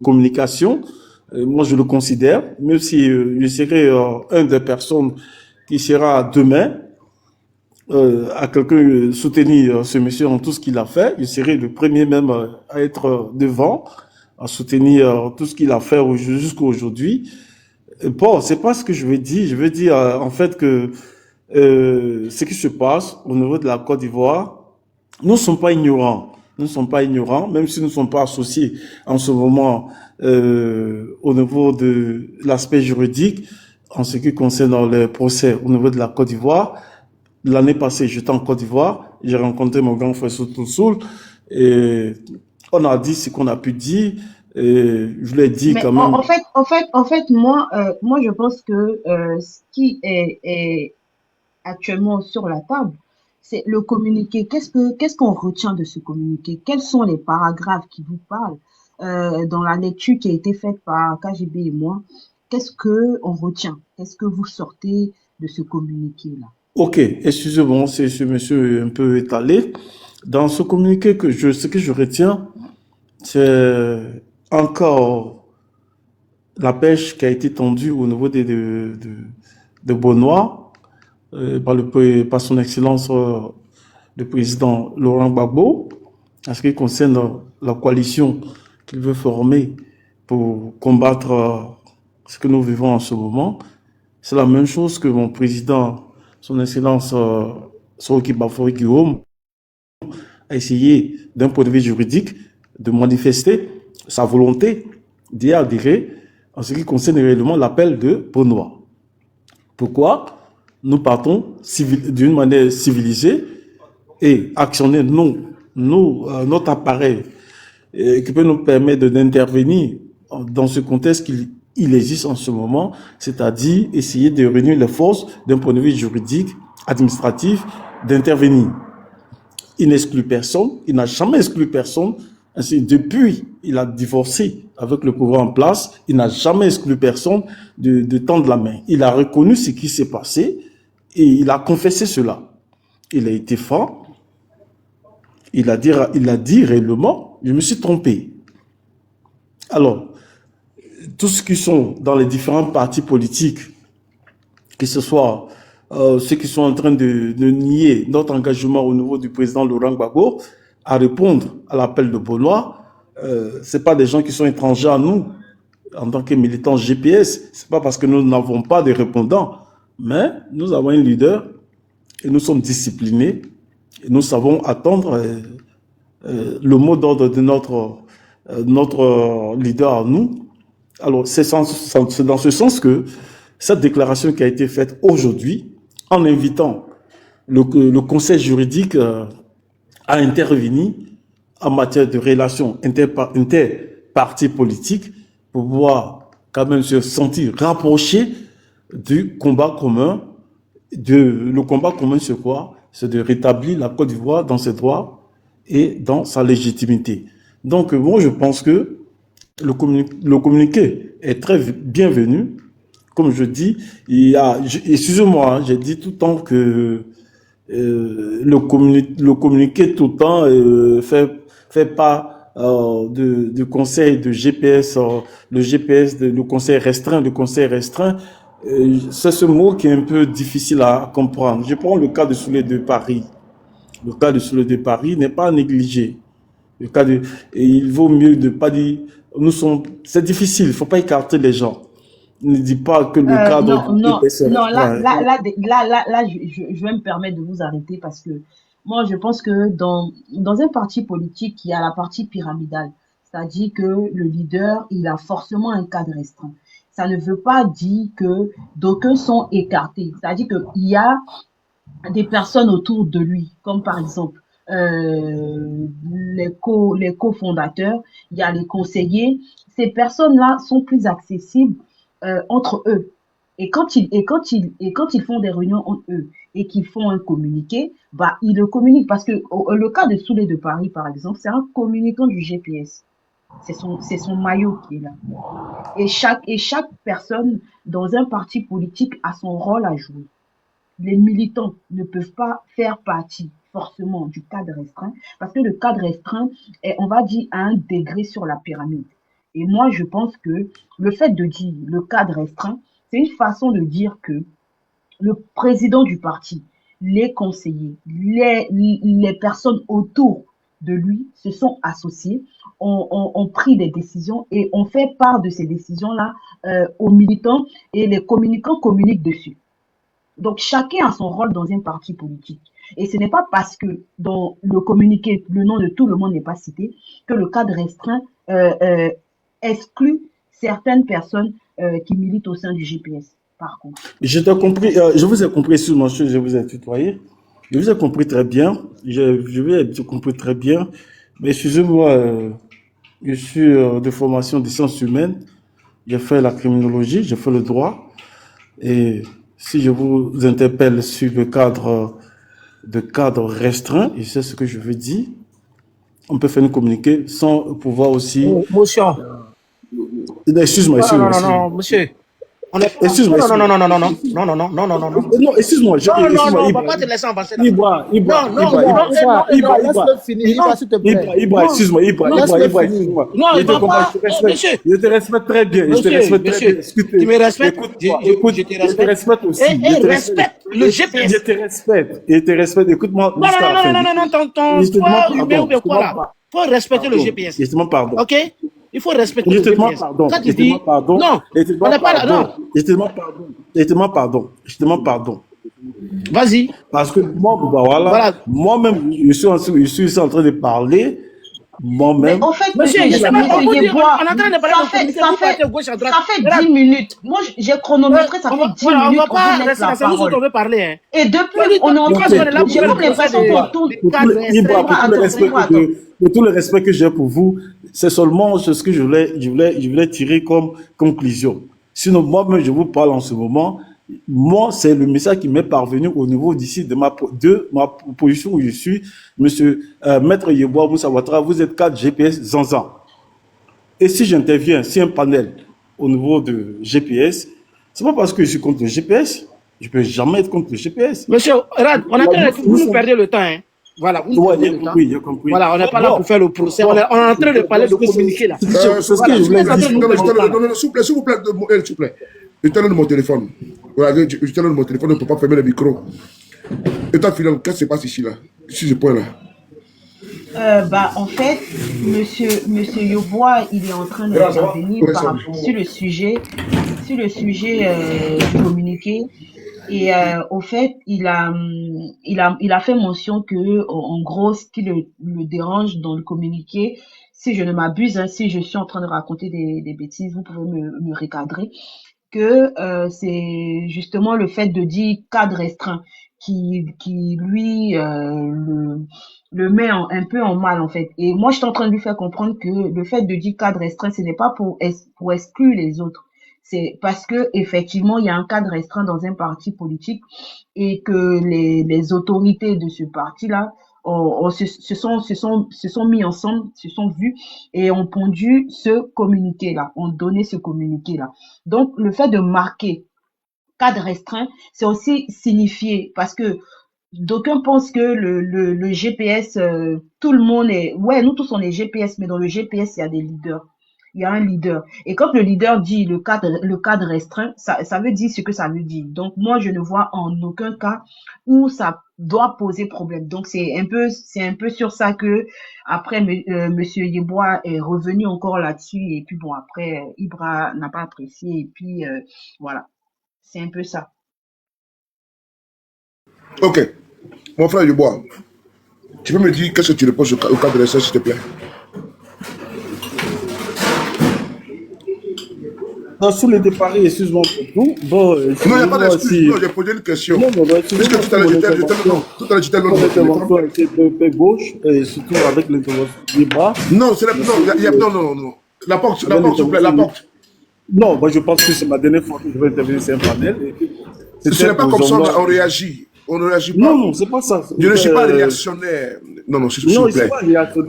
communication. Moi, je le considère, même si je serai un des personnes qui sera demain à quelqu'un soutenir ce monsieur en tout ce qu'il a fait. Je serai le premier même à être devant, à soutenir tout ce qu'il a fait jusqu'à aujourd'hui. Bon, c'est pas ce que je veux dire. Je veux dire en fait que ce qui se passe au niveau de la Côte d'Ivoire, nous ne sommes pas ignorants. Nous ne sommes pas ignorants, même si nous ne sommes pas associés en ce moment au niveau de l'aspect juridique, en ce qui concerne le procès au niveau de la Côte d'Ivoire. L'année passée, j'étais en Côte d'Ivoire, j'ai rencontré mon grand frère Soul et on a dit ce qu'on a pu dire. Et je lui ai dit Mais quand même. en fait, moi, je pense que ce qui est actuellement sur la table, c'est le communiqué. Qu'est-ce qu'on retient de ce communiqué? Quels sont les paragraphes qui vous parlent dans la lecture qui a été faite par KGB et moi? Qu'est-ce que on retient? Qu'est-ce que vous sortez de ce communiqué-là? Ok, excusez-moi, c'est ce monsieur un peu étalé. Dans ce communiqué ce que je retiens, c'est encore la pêche qui a été tendue au niveau de Bonois par son excellence le président Laurent Gbagbo, en ce qui concerne la coalition qu'il veut former pour combattre ce que nous vivons en ce moment. C'est la même chose que mon président, son excellence Soroki Bafori Guillaume, a essayé, d'un point de vue juridique, de manifester sa volonté d'y adhérer en ce qui concerne réellement l'appel de Bonois. Pourquoi? Nous partons d'une manière civilisée et actionner notre appareil qui peut nous permettre d'intervenir dans ce contexte qu'il existe en ce moment, c'est-à-dire essayer de réunir les forces d'un point de vue juridique, administratif, d'intervenir. Il n'exclut personne, il n'a jamais exclu personne. Ainsi, depuis, il a divorcé avec le pouvoir en place, il n'a jamais exclu personne de tendre la main. Il a reconnu ce qui s'est passé et il a confessé cela. Il a été franc, il a dit réellement, je me suis trompé. Alors, tous ceux qui sont dans les différents partis politiques, que ce soit ceux qui sont en train de nier notre engagement au niveau du président Laurent Gbagbo à répondre à l'appel de Benoît, ce pas des gens qui sont étrangers à nous en tant que militants GPS. C'est pas parce que nous n'avons pas de répondants, mais nous avons un leader et nous sommes disciplinés et nous savons attendre le mot d'ordre de notre leader à nous. Alors, c'est dans ce sens que cette déclaration qui a été faite aujourd'hui, en invitant le conseil juridique à intervenir en matière de relations interpartis politiques pour pouvoir quand même se sentir rapproché du combat commun. Le combat commun, c'est quoi? C'est de rétablir la Côte d'Ivoire dans ses droits et dans sa légitimité. Donc, moi, je pense que le communiqué est très bienvenu. Comme je dis, excusez-moi, hein, j'ai dit tout le temps que le communiqué tout le temps fait pas du conseil de GPS, le GPS, le conseil restreint, c'est ce mot qui est un peu difficile à comprendre. Je prends le cas de Soulé de Paris. Le cas de Soulé de Paris n'est pas négligé. Le cas de, et il vaut mieux de pas dire, c'est difficile, il faut pas écarter les gens. Ne dis pas que le cadre Non, du non, GPS est non, restreint. je vais me permettre de vous arrêter parce que moi, je pense que dans un parti politique, il y a la partie pyramidale. C'est-à-dire que le leader, il a forcément un cadre restreint. Ça ne veut pas dire que d'aucuns sont écartés. C'est-à-dire qu'il y a des personnes autour de lui, comme par exemple les cofondateurs, il y a les conseillers. Ces personnes-là sont plus accessibles entre eux. Et quand ils font des réunions entre eux et qu'ils font un communiqué, bah ils le communiquent parce que le cas de Soulé de Paris par exemple, c'est un communicant du GPS. C'est son maillot qui est là. Et chaque personne dans un parti politique a son rôle à jouer. Les militants ne peuvent pas faire partie forcément du cadre restreint parce que le cadre restreint est, on va dire, à un degré sur la pyramide. Et moi, je pense que le fait de dire le cadre restreint, c'est une façon de dire que le président du parti, les conseillers, les personnes autour de lui se sont associés, ont pris des décisions et ont fait part de ces décisions-là aux militants et les communicants communiquent dessus. Donc, chacun a son rôle dans un parti politique. Et ce n'est pas parce que dans le communiqué, le nom de tout le monde n'est pas cité, que le cadre restreint exclut certaines personnes qui militent au sein du GPS, par contre. Je t'ai compris, je vous ai compris, excuse-moi, je vous ai tutoyé. Je vous ai compris très bien. Je vous ai compris très bien. Mais excusez-moi, je suis de formation des sciences humaines. J'ai fait la criminologie, j'ai fait le droit. Et si je vous interpelle sur le cadre de cadre restreint, et c'est ce que je veux dire, on peut faire une communiqué sans pouvoir aussi. Monsieur. Excuse-moi, Non, non, excuse-moi. non, non, monsieur. On est... Excuse-moi. Non, non, non, non, non, non, non, non, non, non, non, non, non. Non, excuse-moi. Non, non, non, on va pas te laisser avancer là. Ibra, laisse-le finir. Ibra, s'il te plaît. Ibra, excuse-moi, Ibra, excuse-moi. Non, il va pas. Monsieur. Je te respecte très bien. Je te respecte très bien. Tu me respectes. Écoute, je te respecte aussi. Respecte le GPS. Je te respecte. Écoute-moi. Non, non, non, non, non, ton toi humain ou quoi là. Faut respecter le GPS. Justement, pardon. Ok? Il faut respecter le Justement, GPS. pardon. Quand tu dis pardon. non, on n'est pas là. Non. Justement, pardon. Vas-y. Parce que moi, voilà. Moi-même, je suis en train de parler. Moi-même. Mais en fait, monsieur Yeboah, on est en train de parler ça fait 10 minutes. Moi, j'ai chronométré, ça fait 10 minutes. On va pas rester là, c'est nous autres, on veut parler. Hein. Et depuis, on est en train de... J'ai comme l'impression qu'on tourne... Pour tout le respect que j'ai pour vous, c'est seulement ce que je voulais tirer comme conclusion. Sinon, moi-même, je vous parle en ce moment. Moi, c'est le message qui m'est parvenu au niveau d'ici de ma position où je suis. Monsieur Maître Yeboah Moussa Ouattara, vous êtes cadre GPS Zanzan. Et si j'interviens, si un panel au niveau de GPS, c'est pas parce que je suis contre le GPS. Je peux jamais être contre le GPS. Monsieur Rad, on est en train de vous nous perdez le temps. Hein. Voilà, vous j'ai compris. Voilà, on n'est pas là pour faire le procès. On est en train de parler de communiquer là. C'est ce que je voulais dire. Non, s'il vous plaît. Je te donne mon téléphone. Voilà, je te donne mon téléphone, on ne peut pas fermer le micro. Et toi, Philon, qu'est-ce qui se passe ici, là? Ici, ce point-là. En fait, monsieur Yeboah, il est en train de revenir sur le sujet du communiqué. Et au fait, il a fait mention que, en gros, ce qui le dérange dans le communiqué, si je ne m'abuse, hein, si je suis en train de raconter des bêtises, vous pouvez me recadrer, que c'est justement le fait de dire cadre restreint qui lui le met un peu en mal en fait. Et moi, je suis en train de lui faire comprendre que le fait de dire cadre restreint, ce n'est pas pour exclure les autres. C'est parce que effectivement, il y a un cadre restreint dans un parti politique et que les autorités de ce parti-là se sont mis ensemble, se sont vus et ont pondu ce communiqué-là, ont donné ce communiqué-là. Donc, le fait de marquer cadre restreint, c'est aussi signifier parce que d'aucuns pensent que le GPS, tout le monde est, ouais, nous tous on est GPS, mais dans le GPS, il y a des leaders. Il y a un leader. Et quand le leader dit le cadre restreint, ça veut dire ce que ça veut dire. Donc, moi, je ne vois en aucun cas où ça doit poser problème. Donc, c'est un peu sur ça que, après, monsieur Yeboah est revenu encore là-dessus. Et puis, bon, après, Ibra n'a pas apprécié. Et puis, voilà. C'est un peu ça. Ok. Mon frère Yeboah, tu peux me dire qu'est-ce que tu reposes au cadre restreint, s'il te plaît? Sous les départ, excuse-moi pour tout. Bon, non, il n'y a pas d'excuse. Non, j'ai posé une question. Non, puisque tout à l'heure, j'étais l'intervention était de gauche, et surtout avec l'intervention du bras. Non, c'est non. La porte, s'il vous plaît, la porte. Non, moi je pense que c'est ma dernière fois que je vais intervenir sur un panel. Ce n'est pas comme ça on réagit. On ne réagit pas. Non, c'est pas ça. Je ne suis pas réactionnaire. Non, s'il vous plaît.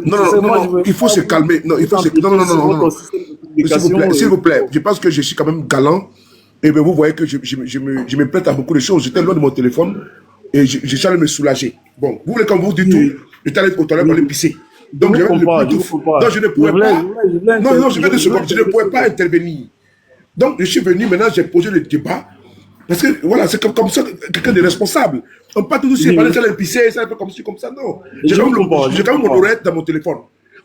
Non, il faut se calmer. Non, il faut se... Non. S'il vous plaît. Je pense que je suis quand même galant. Et bien, vous voyez que je me prête à beaucoup de choses. J'étais loin de mon téléphone et j'essaie de me soulager. Bon, vous voulez qu'on vous dise tout? J'étais allé aux toilettes pour aller pisser. Donc, je ne pouvais pas. Non, je ne pouvais pas intervenir. Donc, je suis venu, maintenant, j'ai posé le débat. Parce que, voilà, c'est comme ça, quelqu'un de responsable. On parle toujours sur parler, ça l'épicé, ça un peu comme ci, comme ça. Non. J'ai quand même mon oreille dans mon téléphone.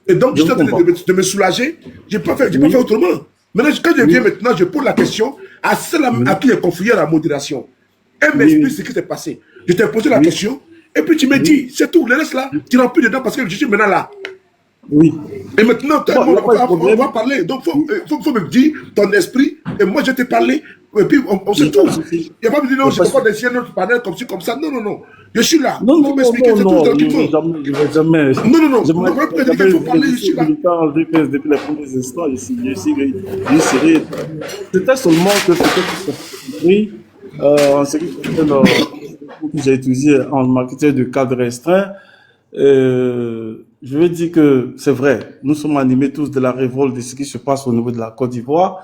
Et donc, je suis en train de me soulager. Je n'ai pas fait autrement. Maintenant, quand je viens maintenant, je pose la question à celle à qui j'ai confié la modération. Elle m'explique ce qui s'est passé. Je t'ai posé la question, et puis tu me dis, c'est tout, le reste là, tu n'en plus dedans parce que je suis maintenant là. Oui. Et maintenant, on va parler. Donc, il faut me dire ton esprit, et moi je t'ai parlé, et puis on se tout. Il n'y a pas de dire non, je ne peux pas décider notre panel comme ci, comme ça. Non, non, non. Je suis là. Non, non, m'expliquer, c'est tout. Non, jamais. Non, non, non. Il faut parler, je suis là. Depuis les premiers instants, je suis c'était seulement que c'était en ce qui concerne que j'ai utilisé en matière de cadre restreint. Je veux dire que c'est vrai, nous sommes animés tous de la révolte de ce qui se passe au niveau de la Côte d'Ivoire.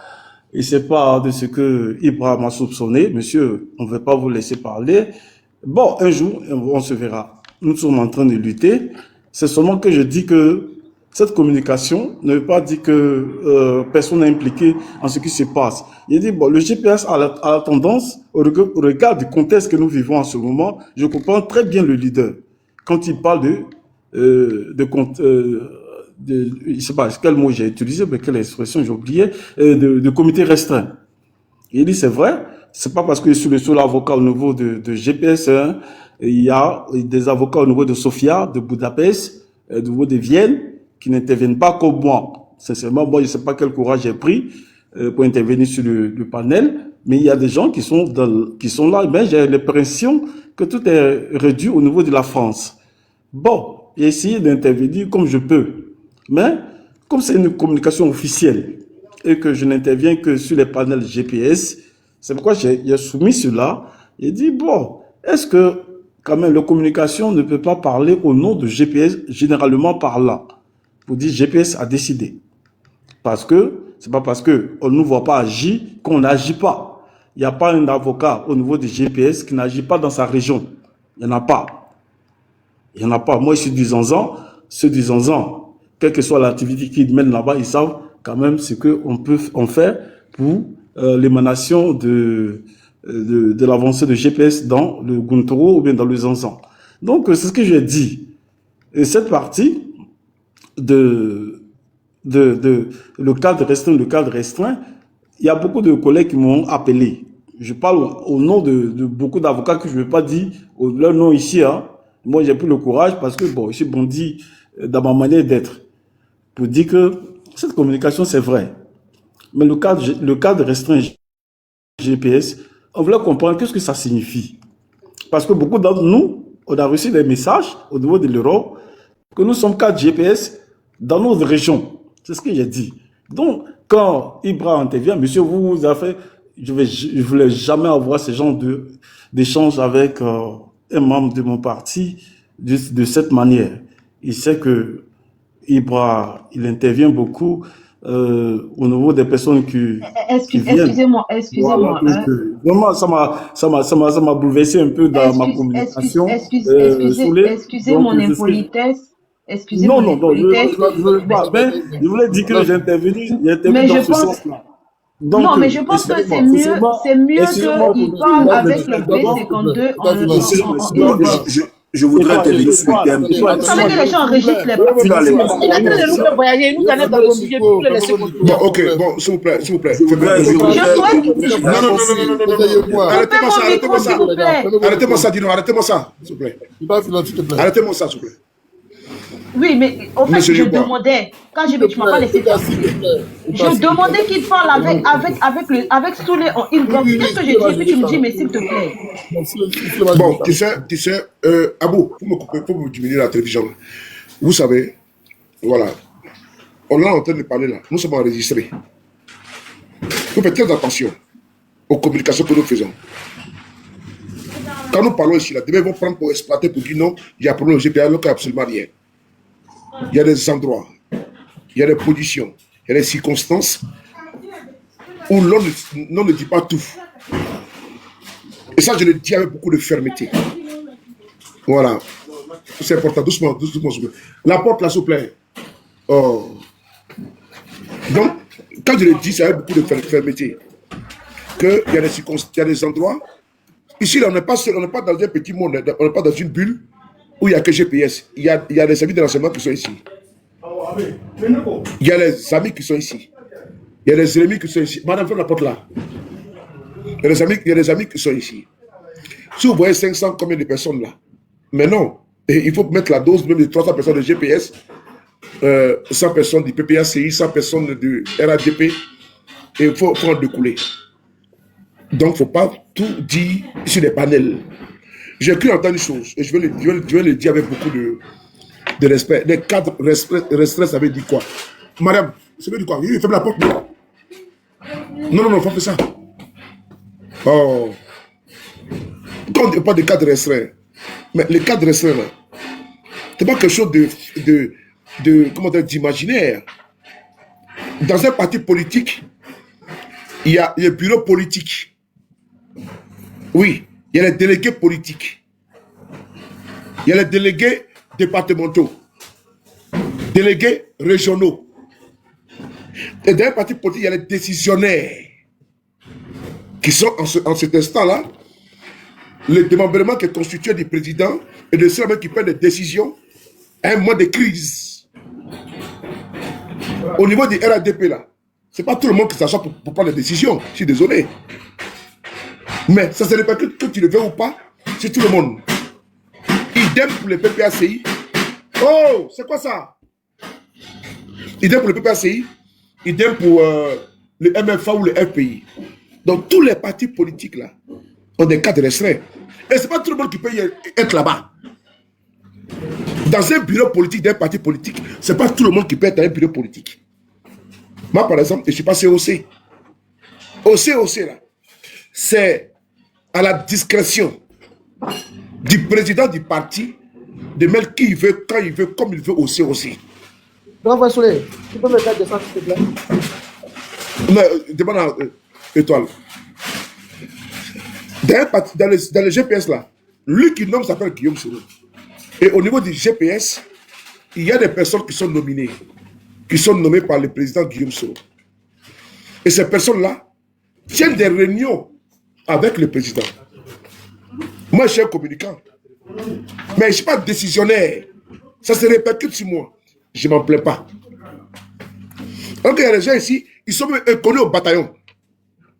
Et c'est pas de ce que Ibrahim a soupçonné. Monsieur, on ne veut pas vous laisser parler. Bon, un jour, on se verra. Nous sommes en train de lutter. C'est seulement que je dis que cette communication ne veut pas dire que personne n'est impliqué en ce qui se passe. Il dit, bon, le GPS a la tendance, au regard du contexte que nous vivons en ce moment, je comprends très bien le leader. Quand il parle je sais pas quel mot j'ai utilisé, mais quelle expression j'ai oublié, de comité restreint. Il dit, c'est vrai, c'est pas parce que je suis le seul avocat au niveau de GPS, hein, il y a des avocats au niveau de Sofia, de Budapest, au niveau de Vienne, qui n'interviennent pas comme moi. Sincèrement, moi, je sais pas quel courage j'ai pris pour intervenir sur le panel, mais il y a des gens qui sont là, mais j'ai l'impression que tout est réduit au niveau de la France. Bon, j'ai essayé d'intervenir comme je peux, mais comme c'est une communication officielle et que je n'interviens que sur les panels GPS, c'est pourquoi j'ai soumis cela et dit, bon, est-ce que quand même la communication ne peut pas parler au nom de GPS généralement par là, pour dire GPS a décidé. Parce que c'est pas parce qu'on ne nous voit pas agir qu'on n'agit pas. Il n'y a pas un avocat au niveau du GPS qui n'agit pas dans sa région. Il n'y en a pas. Il n'y en a pas. Moi, je suis du Zanzan. Ceux du Zanzan, quelle que soit l'activité qu'ils mènent là-bas, ils savent quand même ce qu'on fait pour l'émanation de l'avancée de GPS dans le Guntoro ou bien dans le Zanzan. Donc, c'est ce que j'ai dit. Et cette partie le cadre restreint, il y a beaucoup de collègues qui m'ont appelé. Je parle au nom de beaucoup d'avocats que je ne vais pas dire leur nom ici, hein. Moi, j'ai pris le courage parce que, bon, je suis bondi dans ma manière d'être pour dire que cette communication, c'est vrai. Mais le cadre restreint GPS, on voulait comprendre qu'est-ce que ça signifie. Parce que beaucoup d'entre nous, on a reçu des messages au niveau de l'Europe que nous sommes cadre GPS dans notre région. C'est ce que j'ai dit. Donc, quand Ibra intervient, monsieur, vous avez fait, je ne voulais jamais avoir ce genre d'échange avec un membre de mon parti de cette manière. Il sait que Ibra, il intervient beaucoup au niveau des personnes qui viennent. Excusez-moi. Voilà, vraiment, ça m'a bouleversé un peu dans ma communication. Excusez mon impolitesse. Excusez-moi. Non, je voulais dire que j'ai intervenu dans ce sens-là. Donc, non, mais je pense que c'est mieux qu'il parle avec le B52 je voudrais intervenir sur le thème. Vous savez que les gens enregistrent les paroles. Il a train de nous faire voyager, nous allons dans le sujet pour le laisser continuer. Bon, ok, bon, s'il vous plaît. Non. Arrêtez-moi ça, Dino, arrêtez-moi ça, s'il vous plaît. Arrêtez-moi ça, s'il vous plaît. Oui, mais en fait, je demandais, quand tu m'as pas laissé faire, je demandais qu'il parle avec tous les... Qu'est-ce que j'ai dit? Puis tu me dis, mais s'il te plaît. Bon, tu sais, Abou, faut me diminuer la télévision. Vous savez, voilà, on est en train de parler là, nous sommes enregistrés. Il faut faire très attention aux communications que nous faisons. Quand nous parlons ici, là, demain, ils vont prendre pour exploiter, pour dire non, il y a un problème au GPA, alors qu'il n'y a absolument rien. Il y a des endroits, il y a des positions, il y a des circonstances où l'on ne dit pas tout. Et ça, je le dis avec beaucoup de fermeté. Voilà. C'est important, doucement, doucement, s'il vous plaît. La porte, là, s'il vous plaît. Oh. Donc, quand je le dis, ça a beaucoup de fermeté. Qu'il y a des endroits. Ici, là, on n'est pas dans un petit monde, on n'est pas dans une bulle où il n'y a que GPS. Il y a des services de renseignement qui sont ici. Il y a les amis qui sont ici. Il y a les ennemis qui sont ici. Madame, ferme la porte là. Il y a des amis qui sont ici. Si vous voyez 500 combien de personnes là, mais non, il faut mettre la dose même de 300 personnes de GPS, 100 personnes du PPACI, 100 personnes du RADP, et il faut en découler. Donc, il ne faut pas tout dire sur des panels. J'ai cru entendre une chose, et je vais le dire avec beaucoup de respect. Les cadres restreints, ça veut dire quoi? Madame, ça veut dire quoi? Il ferme la porte. Non, il faut faire ça. Oh. Quand on ne pas de cadre restreint, mais les cadres restreints, là, c'est pas quelque chose d'imaginaire. Dans un parti politique, il y a le bureau politique. Oui, il y a les délégués politiques. Il y a les délégués départementaux, délégués régionaux. Et dans un parti politique, il y a les décisionnaires qui sont en cet instant-là le démembrement qui est constitué du président et de ceux qui prennent des décisions à un moment de crise. Au niveau du RADP, là, ce n'est pas tout le monde qui s'assoit pour prendre des décisions. Je suis désolé. Mais ça se répercute que tu le veux ou pas, c'est tout le monde. Idem pour le PPACI. Oh, c'est quoi ça? Idem pour le PPACI, idem pour le MFA ou le FPI. Donc tous les partis politiques là ont des cadres restreints. Et ce n'est pas tout le monde qui peut être là-bas. Dans un bureau politique, d'un parti politique, ce n'est pas tout le monde qui peut être dans un bureau politique. Moi, par exemple, je ne suis pas COC. Au COC, là, c'est à la discrétion du président du parti de mettre qui il veut, quand il veut, comme il veut au COC. Bravo, Soleil. Tu peux me faire descendre, s'il te plaît? Non, demande à Étoile. Dans le GPS, là, lui qui nomme s'appelle Guillaume Soro. Et au niveau du GPS, il y a des personnes qui sont nominées, qui sont nommées par le président Guillaume Soro. Et ces personnes-là tiennent des réunions avec le président. Moi, je suis un communicant. Mais je ne suis pas décisionnaire. Ça se répercute sur moi. Je ne m'en plains pas. Donc, il y a des gens ici, ils sont inconnus au bataillon.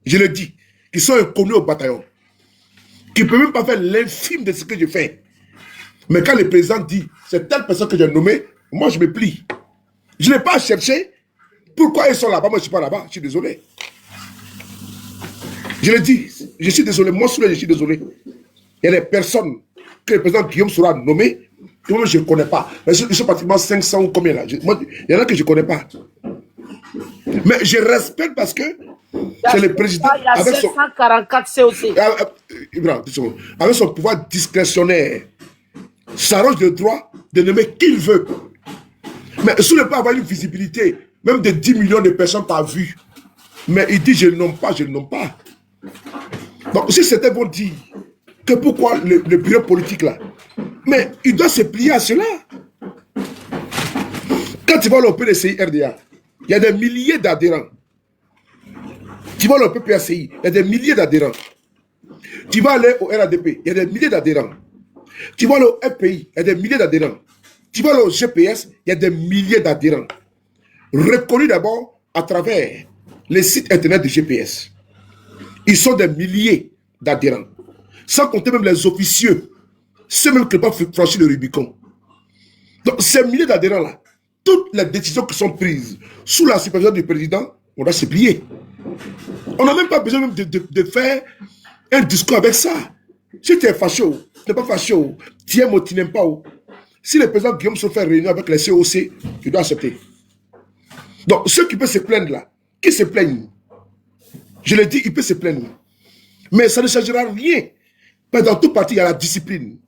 Je le dis, qui sont inconnus au bataillon. Qui ne peuvent même pas faire l'infime de ce que je fais. Mais quand le président dit, c'est telle personne que j'ai nommée, moi, je me plie. Je n'ai pas à chercher pourquoi ils sont là-bas. Moi, je ne suis pas là-bas. Je suis désolé. Je le dis, je suis désolé. Moi, je suis désolé. Il y a des personnes que le président Guillaume sera nommé, que moi, je ne connais pas. Mais ils sont pratiquement 500 ou combien là. Il y en a que je ne connais pas. Mais je respecte parce que c'est le président. Il y a 544 COC. Avec son pouvoir discrétionnaire, s'arrange le droit de nommer qui il veut. Mais si ne peut avoir une visibilité, même de 10 millions de personnes par vue, mais il dit je ne nomme pas, je ne nomme pas. Donc si certains vont dire que pourquoi le bureau politique là, mais il doit se plier à cela. Quand tu vas au PDCI RDA, il y a des milliers d'adhérents. Tu vas au PPACI, il y a des milliers d'adhérents. Tu vas aller au RADP, il y a des milliers d'adhérents. Tu vas au FPI, il y a des milliers d'adhérents. Tu vas au GPS, il y a des milliers d'adhérents. Reconnus d'abord à travers les sites internet du GPS. Ils sont des milliers d'adhérents. Sans compter même les officieux, ceux même qui n'ont pas franchi le Rubicon. Donc ces milliers d'adhérents-là, toutes les décisions qui sont prises sous la supervision du président, on doit se plier. On n'a même pas besoin même de faire un discours avec ça. Si tu es fâché, tu n'es pas fâché, tu aimes ou tu n'aimes pas. Si le président Guillaume se fait réunion avec les COC, tu dois accepter. Donc ceux qui peuvent se plaindre là, qui se plaignent, je le dis, ils peuvent se plaindre. Mais ça ne changera rien. Mais dans tout parti, il y a la discipline.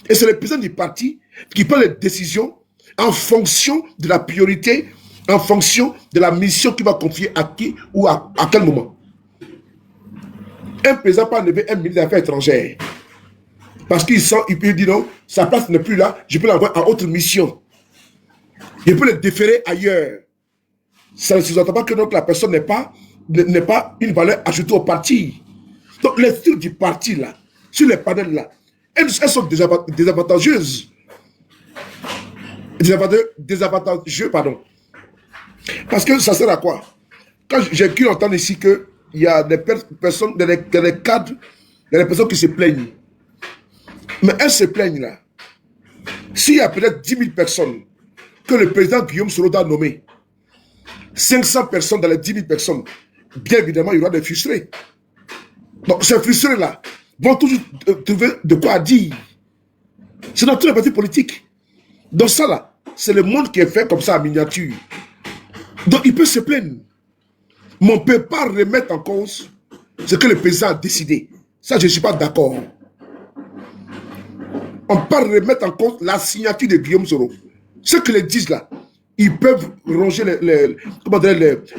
Et c'est le président du parti qui prend les décisions en fonction de la priorité, en fonction de la mission qu'il va confier à qui ou à quel moment. Un président peut enlever un ministre des Affaires étrangères. Parce il peut dire non, sa place n'est plus là, je peux l'envoyer à autre mission. Je peux le déférer ailleurs. Ça ne sous-entend pas que donc la personne n'est pas une valeur ajoutée au parti. Donc les structures du parti là, sur les panels là, elles sont désavantageuses. Désavantageux, pardon. Parce que ça sert à quoi? Quand j'ai cru entendre ici qu'il y a des personnes, des cadres, il y a des personnes qui se plaignent. Mais elles se plaignent là. S'il y a peut-être 10 000 personnes que le président Guillaume Soro a nommé, 500 personnes dans les 10 000 personnes, bien évidemment, il y aura des frustrés. Donc, ces frustrés-là vont toujours trouver de quoi dire. C'est dans tous les partis politiques. Donc ça là, c'est le monde qui est fait comme ça en miniature. Donc il peut se plaindre. Mais on ne peut pas remettre en cause ce que le président a décidé. Ça, je ne suis pas d'accord. On peut pas remettre en cause la signature de Guillaume Soro. Ceux qui le disent là, ils peuvent ronger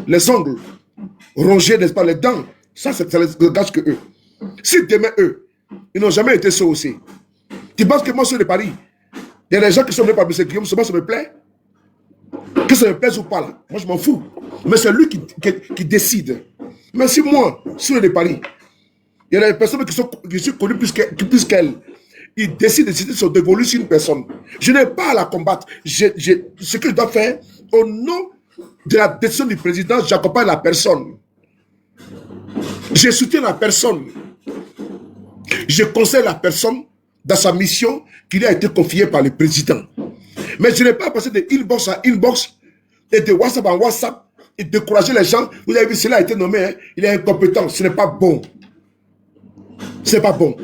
les ongles, ronger, n'est-ce pas, les dents. Ça les gâche que eux. Si demain, eux, ils n'ont jamais été saucés. Tu penses que moi, sur le Paris, il y a des gens qui sont venus par M. Guillaume Soro, ça me plaît. Que ça me plaise ou pas là, moi je m'en fous. Mais c'est lui qui décide. Mais si moi, sur le Paris, il y a des personnes qui sont connues plus qu'elles, ils décident de sont dévolus sur une personne. Je n'ai pas à la combattre. Ce que je dois faire, au nom de la décision du président, j'accompagne la personne. Je soutiens la personne. Je conseille la personne dans sa mission qui lui a été confiée par le président. Mais je n'ai pas passé de inbox à inbox et de WhatsApp en WhatsApp et décourager les gens. Vous avez vu, cela a été nommé, hein, il est incompétent. Ce n'est pas bon. Ce n'est pas bon.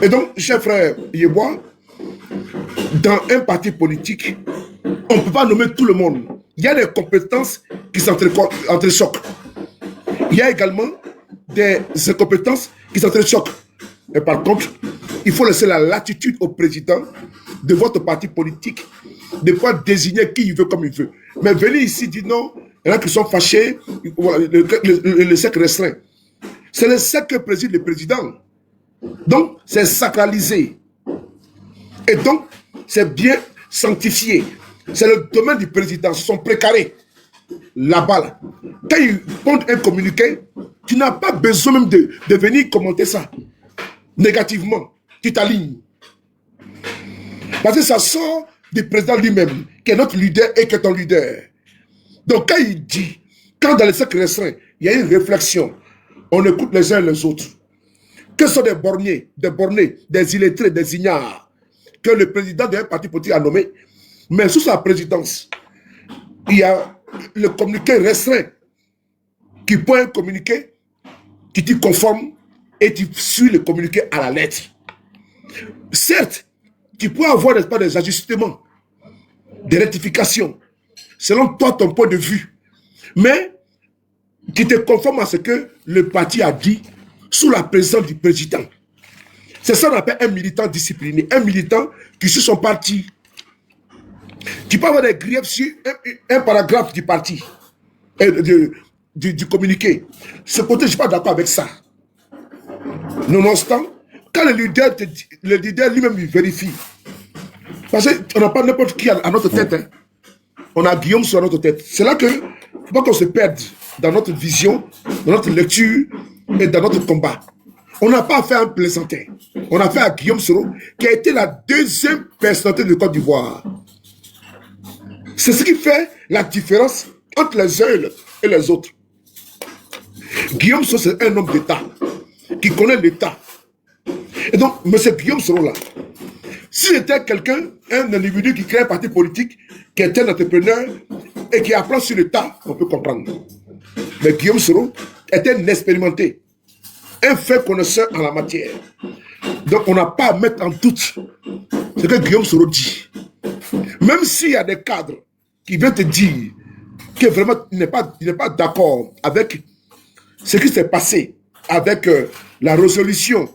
Et donc, cher frère Yeboah, dans un parti politique, on ne peut pas nommer tout le monde. Il y a des compétences qui s'entrechoquent. Il y a également des incompétences qui s'entrechoquent. Mais par contre, il faut laisser la latitude au président de votre parti politique de pouvoir désigner qui il veut comme il veut. Mais venir ici dire non, il y en a qui sont fâchés, le cercle restreint. C'est le cercle que préside le président. Donc, c'est sacralisé. Et donc, c'est bien sanctifié. C'est le domaine du président, ce sont précarés. Là-bas, quand ils pondent un communiqué, tu n'as pas besoin même de venir commenter ça négativement. Tu t'alignes. Parce que ça sort du président lui-même, qui est notre leader et qui est ton leader. Donc quand il dit, quand dans les cercles restreints, il y a une réflexion, on écoute les uns les autres. Que sont des bornés, des illettrés, des ignares, que le président d'un parti politique a nommé, mais sous sa présidence, il y a le communiqué restreint qui peut un communiqué, qui t'y conforme et tu suis le communiqué à la lettre. Certes, tu peux avoir n'est-ce pas, des ajustements, des rectifications, selon toi, ton point de vue, mais qui te conforme à ce que le parti a dit sous la présence du président. C'est ça qu'on appelle un militant discipliné, un militant qui suit son parti. Tu peux avoir des griefs sur un paragraphe du parti, du communiqué. Ce côté, je ne suis pas d'accord avec ça. Nonobstant, quand le leader lui-même il vérifie, parce qu'on n'a pas n'importe qui à notre tête, hein. On a Guillaume sur notre tête. C'est là que il ne faut pas qu'on se perde dans notre vision, dans notre lecture et dans notre combat. On n'a pas affaire à un plaisantin. On a affaire à Guillaume Soro, qui a été la deuxième personnalité de Côte d'Ivoire. C'est ce qui fait la différence entre les uns et les autres. Guillaume Soro, c'est un homme d'État qui connaît l'État. Et donc, M. Guillaume Soro, là, s'il était quelqu'un, un individu qui crée un parti politique, qui est un entrepreneur et qui apprend sur l'État, on peut comprendre. Mais Guillaume Soro était un expérimenté, un fait connaisseur en la matière. Donc, on n'a pas à mettre en doute ce que Guillaume Soro dit. Même s'il y a des cadres qui viennent te dire que vraiment il n'est pas d'accord avec ce qui s'est passé avec la résolution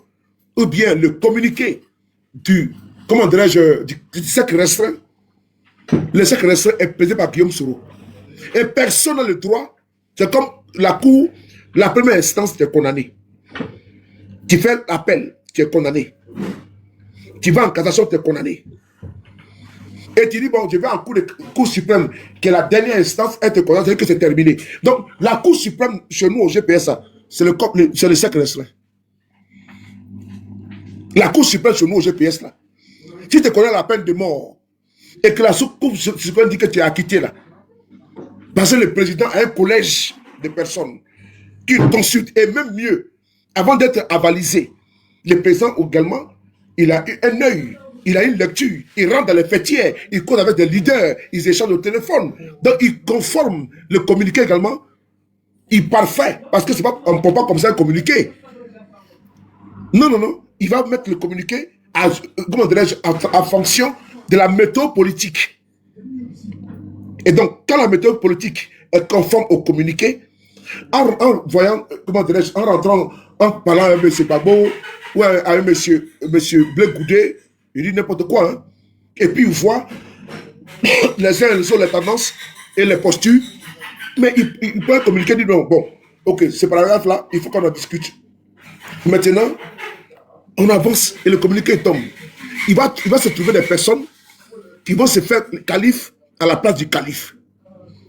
ou bien le communiqué du cercle restreint. Le cercle restreint est présidé par Guillaume Soro. Et personne n'a le droit, c'est comme la cour, la première instance des condamnés. Tu fais l'appel, tu es condamné. Tu vas en cassation, tu es condamné. Et tu dis, bon, je vais en Cour suprême, qui est la dernière instance, être condamné, c'est-à-dire que c'est terminé. Donc, la Cour suprême, chez nous, au GPS, c'est le cercle restreint. La Cour suprême, chez nous, au GPS, là. Si tu connais la peine de mort, et que la Cour suprême dit que tu es acquitté, là, parce que le président a un collège de personnes qui consultent, et même mieux, avant d'être avalisé, le président également, il a eu un œil, il a une lecture, il rentre dans les fêtières, il cause avec des leaders, ils échangent au téléphone. Donc il conforme le communiqué également, il parfait, parce que c'est pas, on ne peut pas comme ça communiquer. Non, non, non, il va mettre le communiqué en fonction de la méthode politique. Et donc, quand la méthode politique est conforme au communiqué, en voyant, en rentrant, en parlant avec M. Babo ou avec M. Blé Goudé, il dit n'importe quoi. Hein. Et puis il voit les uns et les autres les tendances et les postures, mais il peut communiquer, il dit non, bon, ok, ce paragraphe là, il faut qu'on en discute. Maintenant, on avance et le communiqué tombe. Il va se trouver des personnes qui vont se faire calife à la place du calife.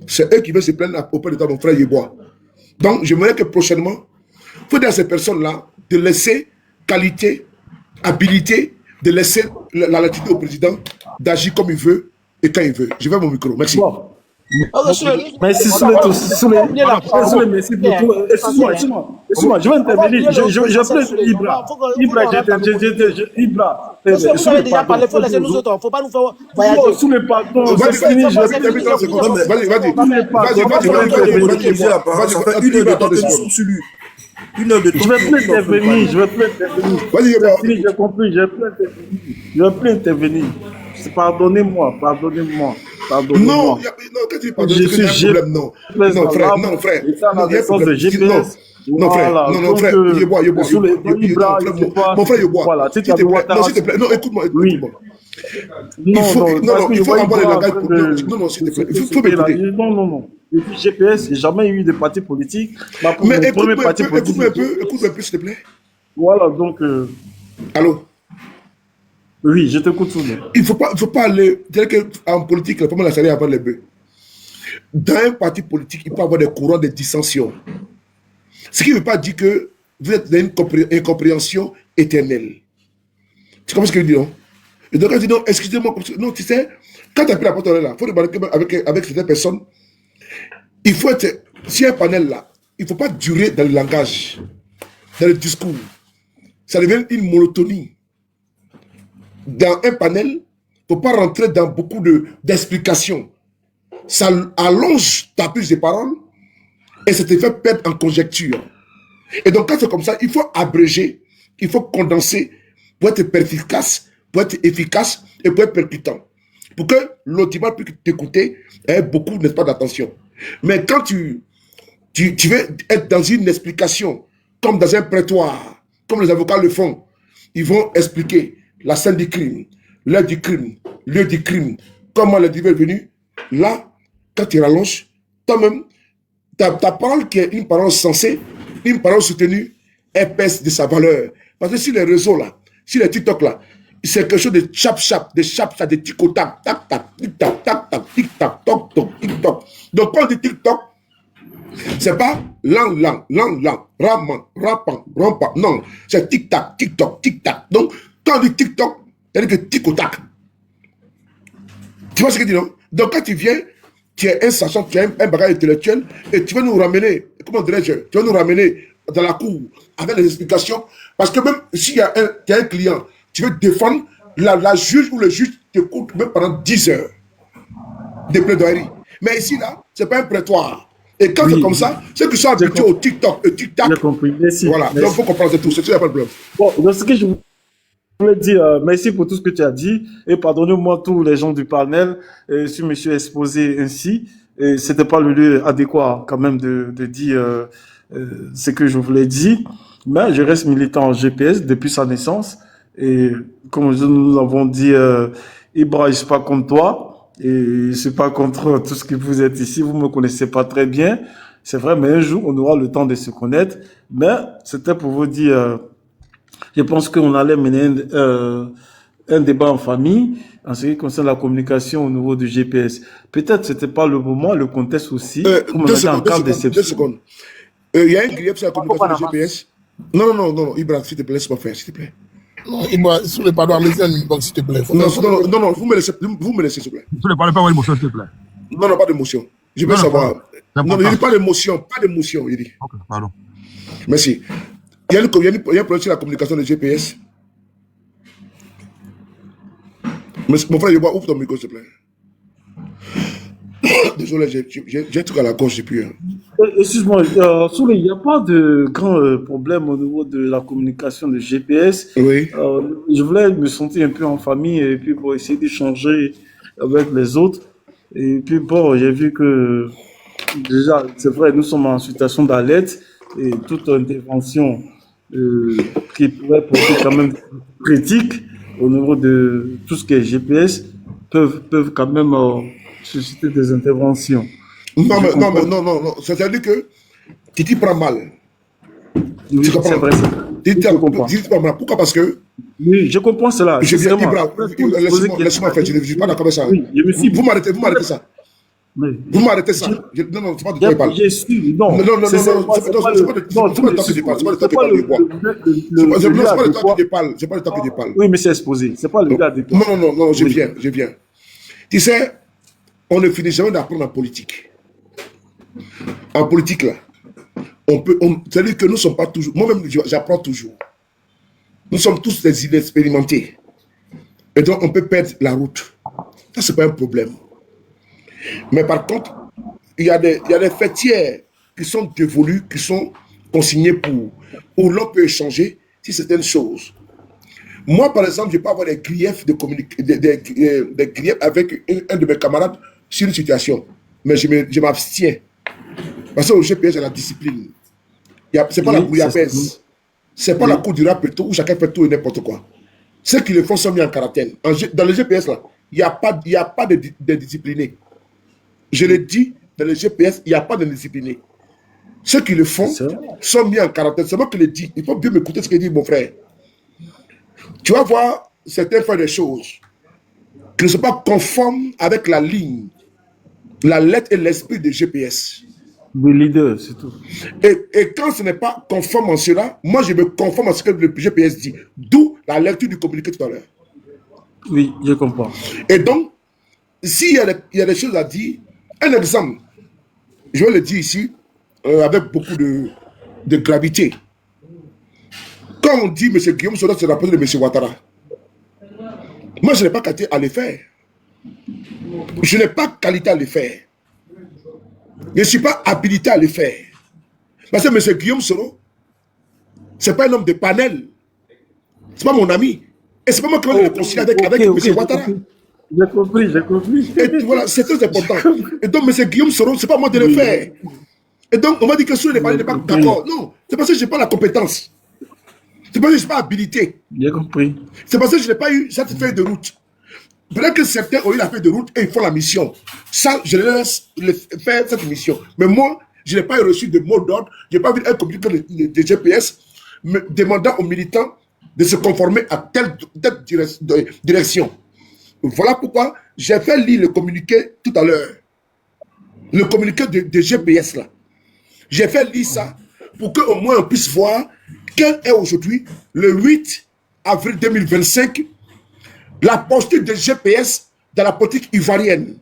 C'est eux qui vont se plaindre auprès de mon frère Yeboah. Donc, j'aimerais que prochainement, il faut dire à ces personnes-là de laisser qualité, habilité, de laisser la latitude au président d'agir comme il veut et quand il veut. Je vais mon micro. Merci. Bon. Merci, merci pour tout. Excuse-moi, je vais intervenir. Je plains Ibra. Ibra, vous avez déjà parlé, il faut laisser nous autres. Il ne faut pas nous faire voyager. Sous les pardons, c'est fini. Vas-y. Une heure de temps. Je vais plus intervenir. Vas-y, j'ai compris. Je vais plus intervenir. Pardonnez-moi. Non, quand tu parles de problème, non. Non, frère. Non, frère, mon frère Yeboah, s'il te plaît, non, écoute-moi. Il faut avoir le langage. Non, s'il te plaît, il faut m'écouter. Non. Depuis GPS, j'ai jamais eu de parti politique. Mais écoute-moi un peu, s'il te plaît. Voilà, donc... Allô? Oui, je t'écoute souvent. Il ne faut pas aller... En politique, la femme la salée avant les bœufs. Dans un parti politique, il peut y avoir des courants de dissension. Ce qui ne veut pas dire que vous êtes dans une incompréhension éternelle. Tu comprends ce que je dis, non? Et donc, quand je dis non, excusez-moi, non, tu sais, quand tu as pris la parole là, il faut demander avec certaines personnes, il faut être, si un panel là, il ne faut pas durer dans le langage, dans le discours. Ça devient une monotonie. Dans un panel, il ne faut pas rentrer dans beaucoup d'explications. Ça allonge ta prise de parole et ça te fait perdre en conjecture. Et donc, quand c'est comme ça, il faut abréger, il faut condenser pour être efficace et pour être percutant. Pour que l'audimat puisse t'écouter ait beaucoup, n'est-ce pas, d'attention. Mais quand tu veux être dans une explication, comme dans un prétoire, comme les avocats le font, ils vont expliquer la scène du crime, l'heure du crime, lieu du crime, comment le dieu est venu. Là, quand tu rallonges, toi-même, ta parole qui est une parole sensée, une parole soutenue, elle pèse de sa valeur. Parce que si les réseaux là, si les TikTok là, c'est quelque chose de chap-chap, de tic-tac, tac-tac, tic-tac, tac-tac, tic-tac, toc-toc, tic-toc. Donc quand on dit TikTok, c'est pas lang, rapan, rampa. Non, c'est tic-tac, tic-toc, tic-tac. Donc quand on dit TikTok, c'est-à-dire que tic-tac. Tu vois ce que je dis, non? Donc quand tu viens, tu es un sachant, tu as un bagage intellectuel et tu vas nous ramener, comment dirais-je, tu vas nous ramener dans la cour avec les explications. Parce que même s'il y a un client, tu veux défendre, la juge ou le juge t'écoute même pendant 10 heures de plaidoirie. Mais ici, là, ce n'est pas un prétoire. Et quand c'est comme ça, ceux qui sont habitués au TikTok, au TikTok, voilà, donc il faut comprendre tout, c'est tout, il n'y a pas de problème. Bon, donc ce que je voulais dire, merci pour tout ce que tu as dit, et pardonnez-moi tous les gens du panel, si je me suis exposé ainsi, et c'était pas le lieu adéquat quand même de dire ce que je voulais dire, mais je reste militant GPS depuis sa naissance, et comme nous avons dit, Ibra, je suis pas contre toi, et je suis pas contre tout ce que vous êtes ici, vous me connaissez pas très bien, c'est vrai, mais un jour, on aura le temps de se connaître, mais c'était pour vous dire Je pense qu'on allait mener un débat en famille en ce qui concerne la communication au niveau du GPS. Peut-être que ce n'était pas le moment, le contexte aussi, comme on était en cas d'exception. 2 secondes. Il y a un grief sur la communication du GPS. Non, Ibrahim, s'il te plaît, laisse-moi faire, s'il te plaît. Non, sur le pardon, laissez un inbox, s'il te plaît. Non, vous me laissez, s'il te plaît. Sur le pardon, pas d'émotion, s'il te plaît. Non, pas d'émotion. Je veux savoir. Non, il dit pas d'émotion, il dit. Ok, pardon. Merci. Il y a un problème sur la communication du GPS. Mais mon frère, ouvre ton micro, s'il te plaît. Désolé, j'ai un truc à la gorge depuis. Excuse-moi, Souley, il n'y a pas de grand problème au niveau de la communication de GPS. Oui. Je voulais me sentir un peu en famille et puis pour essayer d'échanger avec les autres. Et puis bon, j'ai vu que déjà, c'est vrai, nous sommes en situation d'alerte et toute intervention qui pourrait porter quand même critique au niveau de tout ce qui est GPS peuvent quand même susciter des interventions. Non. C'est-à-dire que Titi prend mal. Oui, tu comprends? C'est vrai. Titi prend mal. Pourquoi? Parce que... Oui, je comprends cela. Laisse-moi faire. Je ne suis pas d'accord avec ça. Oui, vous m'arrêtez ça. Oui. Vous m'arrêtez ça. Non, c'est pas de quoi il parle. Je suis, non. Non, c'est pas le temps que je parle. C'est pas le temps que je parle. C'est pas le temps que je parle. Oui, mais c'est exposé. C'est pas le gars de toi. Non, je viens. Tu sais, on ne finit jamais d'apprendre en politique. En politique, là, c'est-à-dire que nous ne sommes pas toujours... Moi-même, j'apprends toujours. Nous sommes tous des inexpérimentés. Et donc, on peut perdre la route. Ça, ce n'est pas un problème. Mais par contre, il y a des fêtières qui sont dévolues, qui sont consignées où l'on peut échanger si certaines choses. Moi, par exemple, je peux avoir des griefs de communiquer, des griefs avec un de mes camarades sur une situation. Mais je m'abstiens. Parce qu'au GPS, il y a la discipline. Ce n'est pas la bouillabaisse. Ce n'est pas la cour du rap où chacun fait tout et n'importe quoi. Ceux qui le font sont mis en quarantaine. Dans le GPS, là, il n'y a pas de disciplinés. Je le dis, dans le GPS, il n'y a pas de disciplinés. Ceux qui le font sont mis en quarantaine. C'est moi qui le dis. Il faut bien m'écouter ce que dit mon frère. Tu vas voir certains faire des choses qui ne sont pas conformes avec la ligne, la lettre et l'esprit du GPS. Le leader, c'est tout. Et quand ce n'est pas conforme en cela, moi je me conforme à ce que le GPS dit. D'où la lecture du communiqué tout à l'heure. Oui, je comprends. Et donc, s'il y a des choses à dire, un exemple, je vais le dire ici, avec beaucoup de gravité. Quand on dit M. Guillaume Soro se rapproche de M. Ouattara, moi je n'ai pas qualité à le faire. Je n'ai pas qualité à le faire. Je ne suis pas habilité à le faire. Parce que M. Guillaume Soro, ce n'est pas un homme de panel. Ce n'est pas mon ami. Et ce n'est pas moi qui vais le concilier avec M. Ouattara. J'ai compris. Et voilà, c'est très important. Et donc, M. Guillaume Soro, ce n'est pas moi de le faire. Et donc, on m'a dit que sur les panels, n'est pas d'accord. Non, c'est parce que je n'ai pas la compétence. C'est parce que je ne suis pas habilité. J'ai compris. C'est parce que je n'ai pas eu cette feuille de route. Peut-être que certains ont eu la feuille de route et ils font la mission. Ça, je laisse faire cette mission. Mais moi, je n'ai pas reçu de mot d'ordre. Je n'ai pas vu un communiqué de GPS me demandant aux militants de se conformer à telle direction. Voilà pourquoi j'ai fait lire le communiqué tout à l'heure. Le communiqué de GPS là. J'ai fait lire ça pour qu'au moins on puisse voir quel est aujourd'hui, le 8 avril 2025, la posture de GPS dans la politique ivoirienne.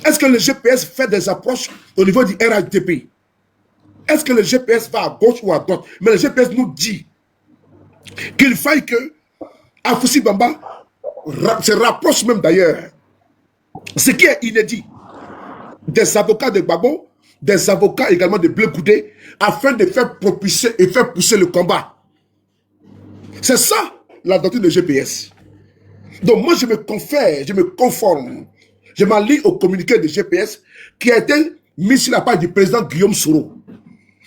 Est-ce que le GPS fait des approches au niveau du RHDP? Est-ce que le GPS va à gauche ou à droite? Mais le GPS nous dit qu'il faille que Afoussi Bamba se rapproche même d'ailleurs. Ce qui est inédit. Des avocats de Gbagbo, des avocats également de Blé Goudé, afin de faire propulser et faire pousser le combat. C'est ça la doctrine de GPS. Donc moi je me confère, je me conforme, je m'allie au communiqué de GPS qui a été mis sur la page du président Guillaume Soro.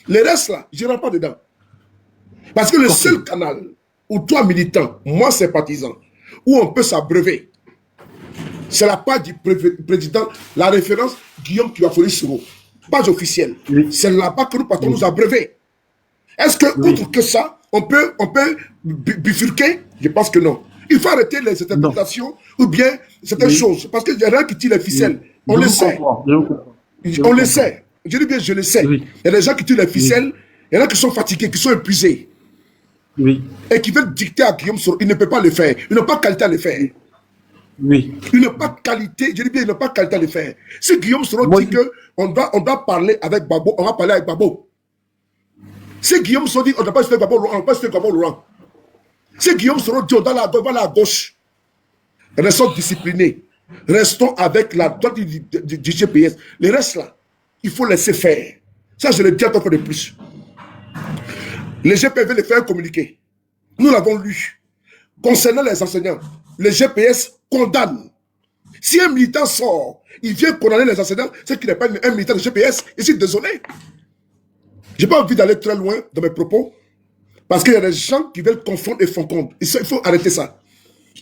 Le reste là, je ne rentre pas dedans. Parce que le seul canal où toi militant, moi sympathisant, où on peut s'abreuver, c'est la page du président, la référence Guillaume Kiwafoli Soro. Page officielle. Oui. C'est là-bas que nous partons nous abreuver. Est-ce que, outre que ça, on peut bifurquer? Je pense que non. Il faut arrêter les interprétations ou bien certaines choses. Parce qu'il y a rien qui tire les ficelles. On le sait. On le sait. Je dis bien, je le sais. Il y a des gens qui tirent les ficelles. Il y en a qui sont fatigués, qui sont épuisés. Et qui veulent dicter à Guillaume Soro. Il ne peut pas le faire. Ils n'ont pas qualité à le faire. Il n'a pas qualité, je dis bien, il n'a pas qualité à le faire. Si Guillaume Soro dit qu'on doit parler avec Babo, on va parler avec Babo. Si Guillaume Soro dit on ne doit pas citer Babo, on ne va pas citer Babo Laurent. Si Guillaume Soro dit on doit aller à gauche, restons disciplinés. Restons avec la droite du GPS. Le reste là, il faut laisser faire. Ça, je le dis encore de plus. Les GPS veulent faire communiquer. Nous l'avons lu. Concernant les enseignants, le GPS condamne. Si un militant sort, il vient condamner les enseignants, c'est qu'il n'est pas un militant de GPS. Je suis désolé. Je n'ai pas envie d'aller très loin dans mes propos, parce qu'il y a des gens qui veulent confondre et fondre. Il faut arrêter ça.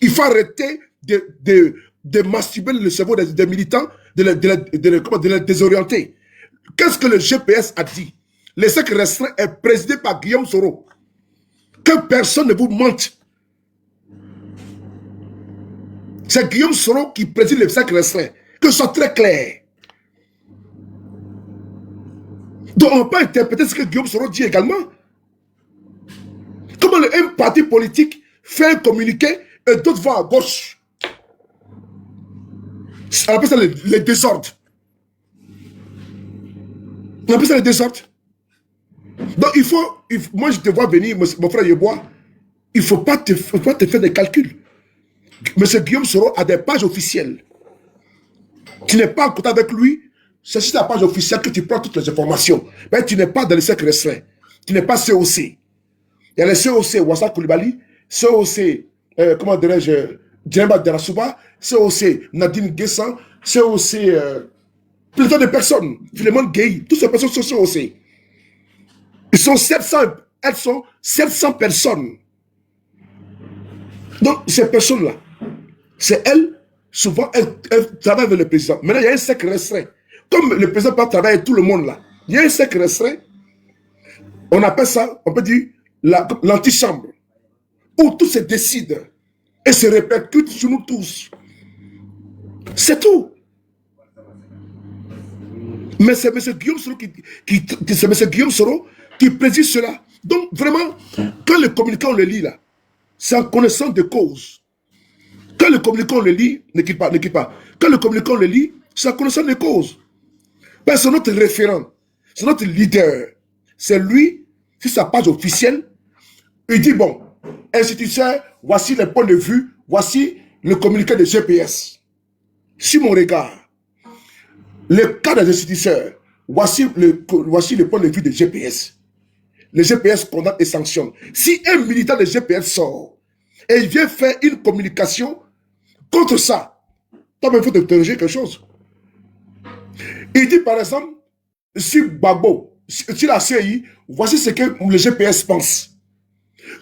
Il faut arrêter de masturber le cerveau des militants, de les désorienter. Qu'est-ce que le GPS a dit? Le cercle restreint est présidé par Guillaume Soro. Que personne ne vous mente. C'est Guillaume Soro qui préside le cercle restreint. Que ce soit très clair. Donc on peut interpréter ce que Guillaume Soro dit également. Comment un parti politique fait un communiqué et d'autres vont à gauche. On appelle ça les désordres. On appelle ça les désordres. Donc moi je te vois venir, mon frère Yeboah, il ne faut pas te faire des calculs. Monsieur Guillaume Soro a des pages officielles. Tu n'es pas en contact avec lui, c'est sur la page officielle que tu prends toutes les informations. Mais tu n'es pas dans le cercle restreint. Tu n'es pas COC. Il y a les COC, Wassa Koulibaly, COC, comment dirais-je, Djemba Derasuba, COC, Nadine Guessan, COC, plein de personnes, Philemon Gueye, toutes ces personnes sont COC. Elles sont 700 personnes. Donc, ces personnes-là, c'est elles, souvent, elles travaillent avec le président. Maintenant, il y a un cercle restreint. Comme le président peut travailler avec tout le monde là, il y a un cercle restreint. On appelle ça, on peut dire, l'antichambre, où tout se décide et se répercute sur nous tous. C'est tout. Mais c'est M. Guillaume Soro qui préside cela. Donc, vraiment, quand le communiqué, on le lit là, c'est en connaissant de cause. Quand le communiqué, on le lit, ne quitte pas. Quand le communiqué, on le lit, c'est en connaissant de cause. Ben, c'est notre référent, c'est notre leader. C'est lui, sur sa page officielle, il dit, bon, instituteur, voici les points de vue, voici le communiqué de GPS. Sur mon regard, le cas des instituteurs, voici le point de vue de GPS. Le GPS condamne et sanctionne. Si un militant de GPS sort et il vient faire une communication contre ça, toi-même, il faut t'interroger quelque chose. Il dit par exemple, si Babo, si la CI, voici ce que le GPS pense.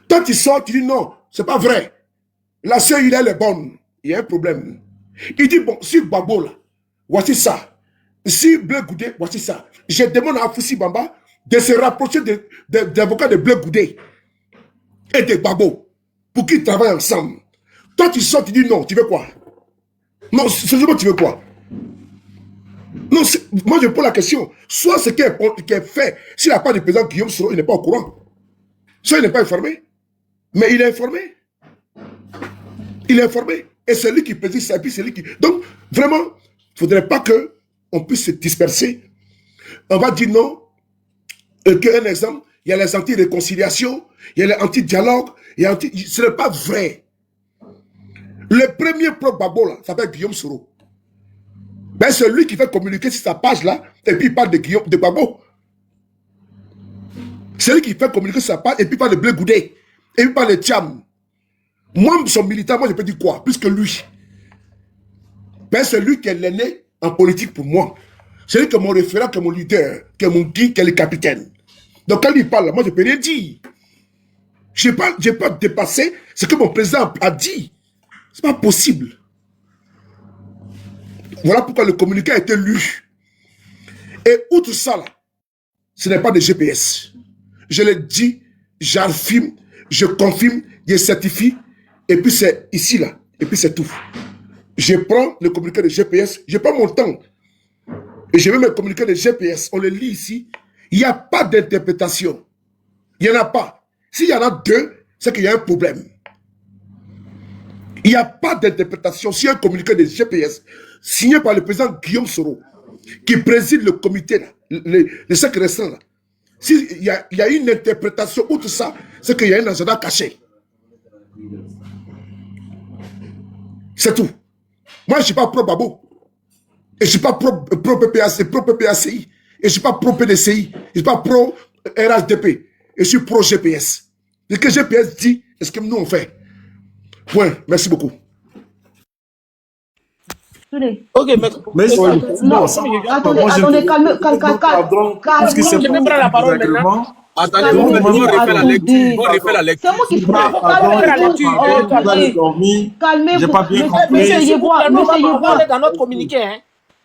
Toi, tu sors, tu dis non, c'est pas vrai. La CI, elle est bonne. Il y a un problème. Il dit, bon, si Babo, là, voici ça. Si Bleu Goudé, voici ça. Je demande à Foussi Bamba de se rapprocher des avocats de Bleu Goudé et de Babo pour qu'ils travaillent ensemble. Toi, tu sors, tu dis non, tu veux quoi? Non, sérieusement, tu veux quoi? Non, moi je pose la question. Soit ce qui est fait, si la part du président Guillaume Soro, il n'est pas au courant. Soit il n'est pas informé. Mais il est informé. Il est informé. Et c'est lui qui préside ça. Et puis c'est lui qui... Donc, vraiment, il ne faudrait pas qu'on puisse se disperser. On va dire non. Un exemple, il y a les anti-réconciliation, il y a les anti-dialogue, ce n'est pas vrai. Le premier pro-Babo, là, s'appelle Guillaume Soro. Ben, c'est lui qui fait communiquer sur sa page là, et puis il parle de Babo. C'est lui qui fait communiquer sur sa page, et puis il parle de Bleu Goudé, et puis il parle de Tcham. Moi, son militant, moi je peux dire quoi? Plus que lui. Ben, c'est lui qui est l'aîné en politique pour moi. C'est lui qui est mon référent, qui est mon leader, qui est mon guide, qui est le capitaine. Donc quand il parle, moi je ne peux rien dire. Je n'ai pas dépassé ce que mon président a dit. Ce n'est pas possible. Voilà pourquoi le communiqué a été lu. Et outre ça, là, ce n'est pas de GPS. je le dis, j'affirme, je confirme, je certifie, et puis c'est ici, là, et puis c'est tout. Je prends le communiqué de GPS, je prends mon temps, et je mets mes communiqués de GPS, on le lit ici, il n'y a pas d'interprétation. Il n'y en a pas. S'il y en a deux, c'est qu'il y a un problème. Il n'y a pas d'interprétation. Si un communiqué de GPS signé par le président Guillaume Soro, qui préside le comité, là, le cercle restreint, là, s'il y a une interprétation outre ça, c'est qu'il y a un agenda caché. C'est tout. Moi, je ne suis pas pro-Babo. Et je ne suis pas pro-PPACI. Et je ne suis pas pro-PDCI. Je ne suis pas pro-RHDP. Et je suis pro-GPS. Ce que GPS dit, est ce que nous on fait. Point. Merci beaucoup. Ok, mais non, attendez, calme. Je vais prendre la parole maintenant. Attendez, on refait la lecture. C'est moi qui calmez-vous. J'ai pas bien compris. Monsieur Yeboah, On est dans notre communiqué.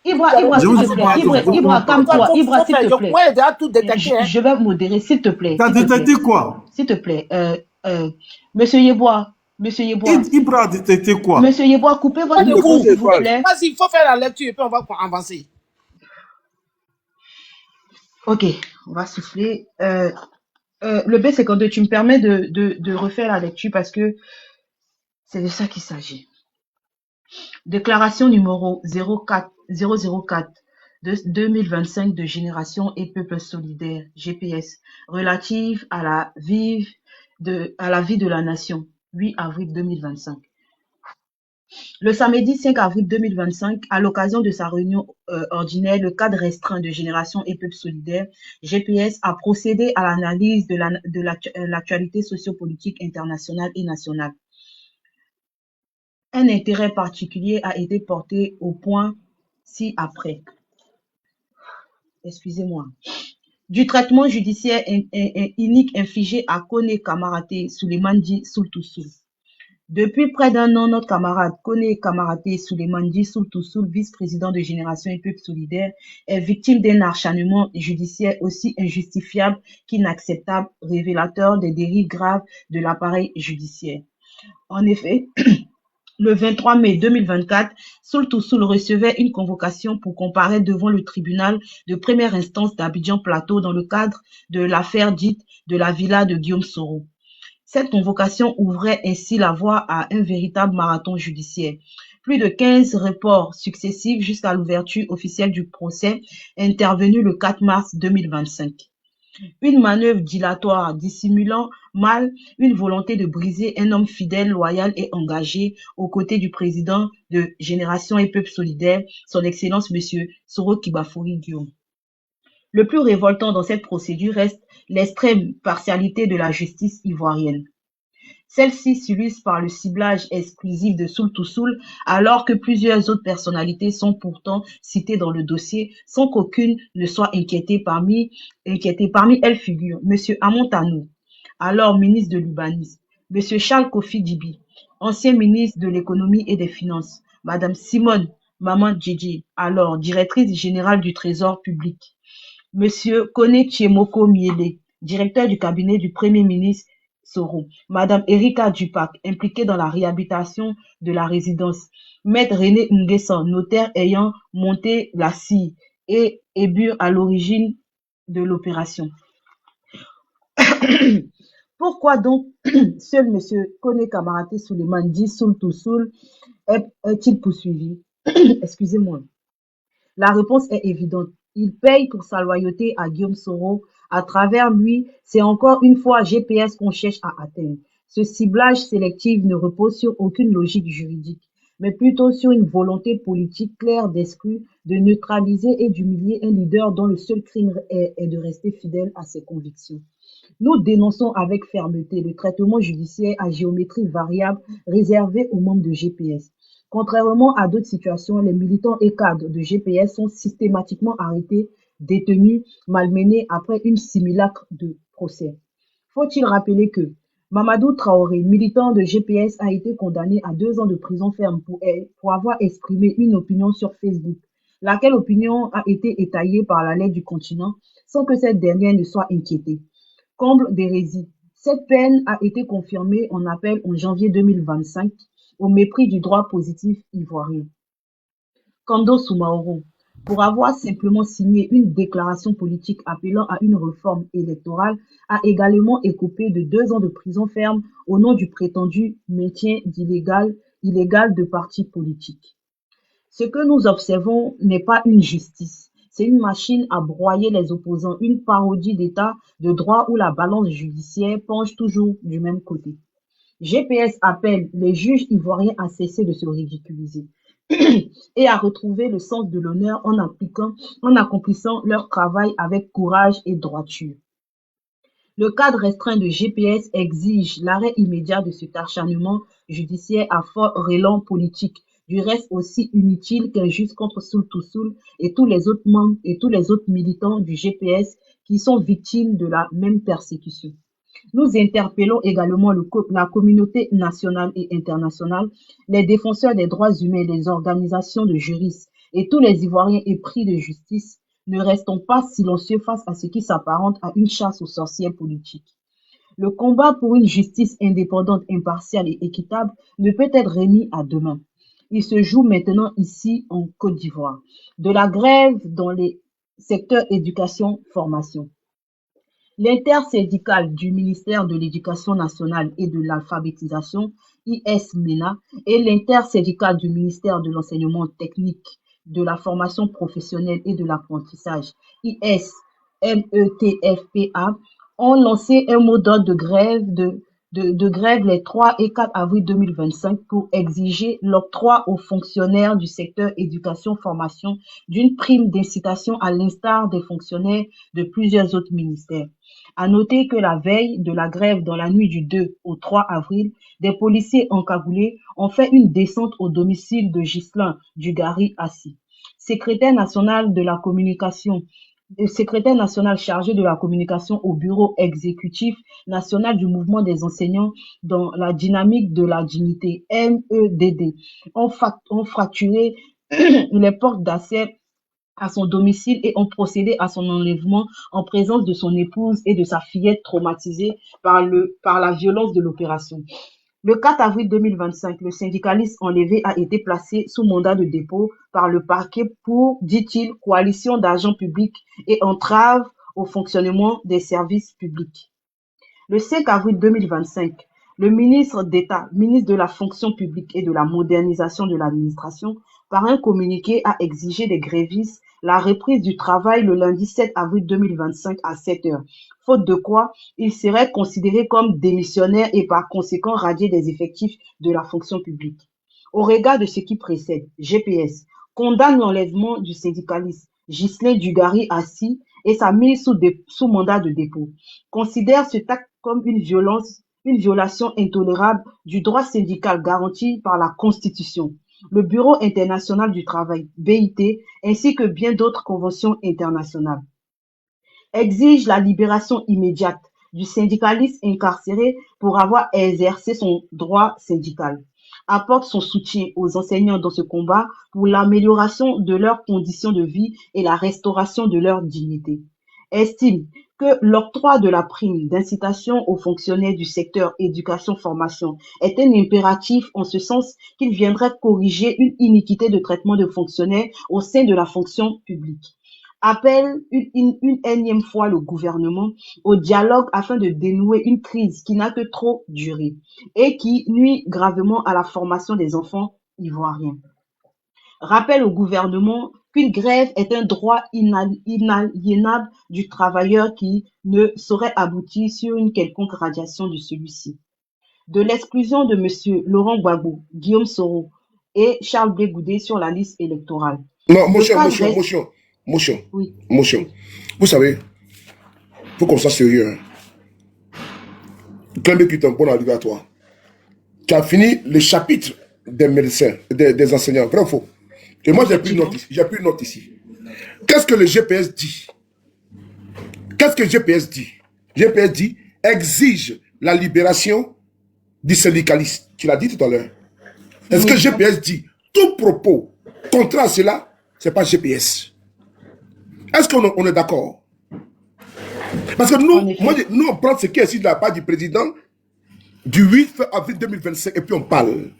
Ibra, s'il te plaît. Ibra, calme-toi. Ibra, s'il te plaît. Moi, j'ai déjà tout détecté. Je vais modérer, s'il te plaît. T'as détecté quoi? S'il te plaît. Monsieur Yeboah. Ibra a détecté quoi? Monsieur Yeboah, coupez votre micro, s'il vous plaît. Vas-y, il faut faire la lecture et puis on va avancer. Ok, on va souffler. Le B52, tu me permets de refaire la lecture parce que c'est de ça qu'il s'agit. Déclaration numéro 004 de 2025 de Génération et Peuple Solidaire, GPS, relative à la vie de la nation, 8 avril 2025. Le samedi 5 avril 2025, à l'occasion de sa réunion ordinaire, le cadre restreint de Génération et Peuple Solidaire, GPS, a procédé à l'analyse de l'actualité sociopolitique internationale et nationale. Un intérêt particulier a été porté au point ci-après. Excusez-moi. Du traitement judiciaire inique infligé à Kone Kamaraté Souleymane Soultoussoul. Depuis près d'un an, notre camarade Kone Kamaraté Souleymane Soultoussoul, vice-président de Génération et Peuple Solidaire, est victime d'un acharnement judiciaire aussi injustifiable qu'inacceptable, révélateur des dérives graves de l'appareil judiciaire. En effet, le 23 mai 2024, Soultoussoul recevait une convocation pour comparaître devant le tribunal de première instance d'Abidjan Plateau dans le cadre de l'affaire dite de la villa de Guillaume Soro. Cette convocation ouvrait ainsi la voie à un véritable marathon judiciaire. Plus de 15 reports successifs jusqu'à l'ouverture officielle du procès intervenu le 4 mars 2025. Une manœuvre dilatoire dissimulant mal une volonté de briser un homme fidèle, loyal et engagé aux côtés du président de Génération et Peuple Solidaire, son Excellence M. Soro Kibafori Guillaume. Le plus révoltant dans cette procédure reste l'extrême partialité de la justice ivoirienne. Celle-ci s'illustre par le ciblage exclusif de Soultoussoul, alors que plusieurs autres personnalités sont pourtant citées dans le dossier, sans qu'aucune ne soit inquiétée. Parmi elles figurent M. Amontanou, alors ministre de l'Urbanisme, M. Charles Kofi Dibi, ancien ministre de l'Économie et des Finances, Mme Simone Maman Djidji, alors directrice générale du Trésor public, M. Kone Chiemoko Miele, directeur du cabinet du Premier ministre Soro, Mme Erika Dupac, impliquée dans la réhabilitation de la résidence, Maître René Nguessan, notaire ayant monté la scie et Ébur à l'origine de l'opération. Pourquoi donc seul M. Kone Kamaraté Souleymane Soultoussoul est-il poursuivi? Excusez-moi. La réponse est évidente. Il paye pour sa loyauté à Guillaume Soro. À travers lui, c'est encore une fois GPS qu'on cherche à atteindre. Ce ciblage sélectif ne repose sur aucune logique juridique, mais plutôt sur une volonté politique claire d'exclure, de neutraliser et d'humilier un leader dont le seul crime est de rester fidèle à ses convictions. Nous dénonçons avec fermeté le traitement judiciaire à géométrie variable réservé aux membres de GPS. Contrairement à d'autres situations, les militants et cadres de GPS sont systématiquement arrêtés, détenus, malmenés après une simulacre de procès. Faut-il rappeler que Mamadou Traoré, militant de GPS, a été condamné à 2 ans de prison ferme pour avoir exprimé une opinion sur Facebook, laquelle opinion a été étayée par la lettre du continent sans que cette dernière ne soit inquiétée. Comble d'hérésie. Cette peine a été confirmée en appel en janvier 2025 au mépris du droit positif ivoirien. Kando Soumaoro, pour avoir simplement signé une déclaration politique appelant à une réforme électorale, a également écopé de 2 ans de prison ferme au nom du prétendu maintien illégal de partis politiques. Ce que nous observons n'est pas une justice, c'est une machine à broyer les opposants, une parodie d'état de droit où la balance judiciaire penche toujours du même côté. GPS appelle les juges ivoiriens à cesser de se ridiculiser et à retrouver le sens de l'honneur en accomplissant leur travail avec courage et droiture. Le cadre restreint de GPS exige l'arrêt immédiat de cet acharnement judiciaire à fort élan politique, du reste aussi inutile qu'injuste contre Soul to Soul et tous les autres membres et tous les autres militants du GPS qui sont victimes de la même persécution. Nous interpellons également la communauté nationale et internationale, les défenseurs des droits humains, les organisations de juristes et tous les Ivoiriens épris de justice. Ne restons pas silencieux face à ce qui s'apparente à une chasse aux sorcières politiques. Le combat pour une justice indépendante, impartiale et équitable ne peut être remis à demain. Il se joue maintenant ici en Côte d'Ivoire. De la grève dans les secteurs éducation-formation. L'intersyndicale du ministère de l'Éducation nationale et de l'alphabétisation, IS-MENA, et l'intersyndicale du ministère de l'enseignement technique, de la formation professionnelle et de l'apprentissage, IS-METFPA, ont lancé un mot d'ordre de grève les 3 et 4 avril 2025 pour exiger l'octroi aux fonctionnaires du secteur éducation-formation d'une prime d'incitation à l'instar des fonctionnaires de plusieurs autres ministères. À noter que la veille de la grève, dans la nuit du 2 au 3 avril, des policiers encagoulés ont fait une descente au domicile de Ghislain Dugarry Assis, secrétaire national chargé de la communication au bureau exécutif national du mouvement des enseignants dans la dynamique de la dignité, MEDD, ont fracturé les portes d'accès à son domicile et ont procédé à son enlèvement en présence de son épouse et de sa fillette traumatisée par la violence de l'opération. Le 4 avril 2025, le syndicaliste enlevé a été placé sous mandat de dépôt par le parquet pour, dit-il, coalition d'agents publics et entrave au fonctionnement des services publics. Le 5 avril 2025, le ministre d'État, ministre de la fonction publique et de la modernisation de l'administration, par un communiqué a exigé des grévistes la reprise du travail le lundi 7 avril 2025 à 7 heures, faute de quoi il serait considéré comme démissionnaire et par conséquent radié des effectifs de la fonction publique. Au regard de ce qui précède, GPS condamne l'enlèvement du syndicaliste Ghislain Dugarry Assis et sa mise sous mandat de dépôt, considère cet acte comme une violation intolérable du droit syndical garanti par la Constitution, le Bureau international du travail, BIT, ainsi que bien d'autres conventions internationales. Exige la libération immédiate du syndicaliste incarcéré pour avoir exercé son droit syndical. Apporte son soutien aux enseignants dans ce combat pour l'amélioration de leurs conditions de vie et la restauration de leur dignité. Estime que l'octroi de la prime d'incitation aux fonctionnaires du secteur éducation-formation est un impératif en ce sens qu'il viendrait corriger une iniquité de traitement de fonctionnaires au sein de la fonction publique. Appelle une énième fois le gouvernement au dialogue afin de dénouer une crise qui n'a que trop duré et qui nuit gravement à la formation des enfants ivoiriens. Rappelle au gouvernement qu'une grève est un droit inaliénable du travailleur qui ne saurait aboutir sur une quelconque radiation de celui-ci. De l'exclusion de M. Laurent Gbagbo, Guillaume Soro et Charles Blé Goudé sur la liste électorale. Non, motion. Oui. Motion. Vous savez, il faut qu'on soit sérieux. Clément Cuiton, bon arrivée à toi. Tu as fini le chapitre des médecins, des enseignants. Vrai ou faux? Et moi, j'ai pris une note ici. Qu'est-ce que le GPS dit? Qu'est-ce que GPS dit? GPS dit exige la libération du syndicaliste. Tu l'as dit tout à l'heure. Est-ce que GPS dit tout propos contraire à cela, c'est pas GPS? Est-ce qu'on est d'accord? Parce que nous, on prend ce qui est ici de la part du président du 8 avril 2025 et puis on parle.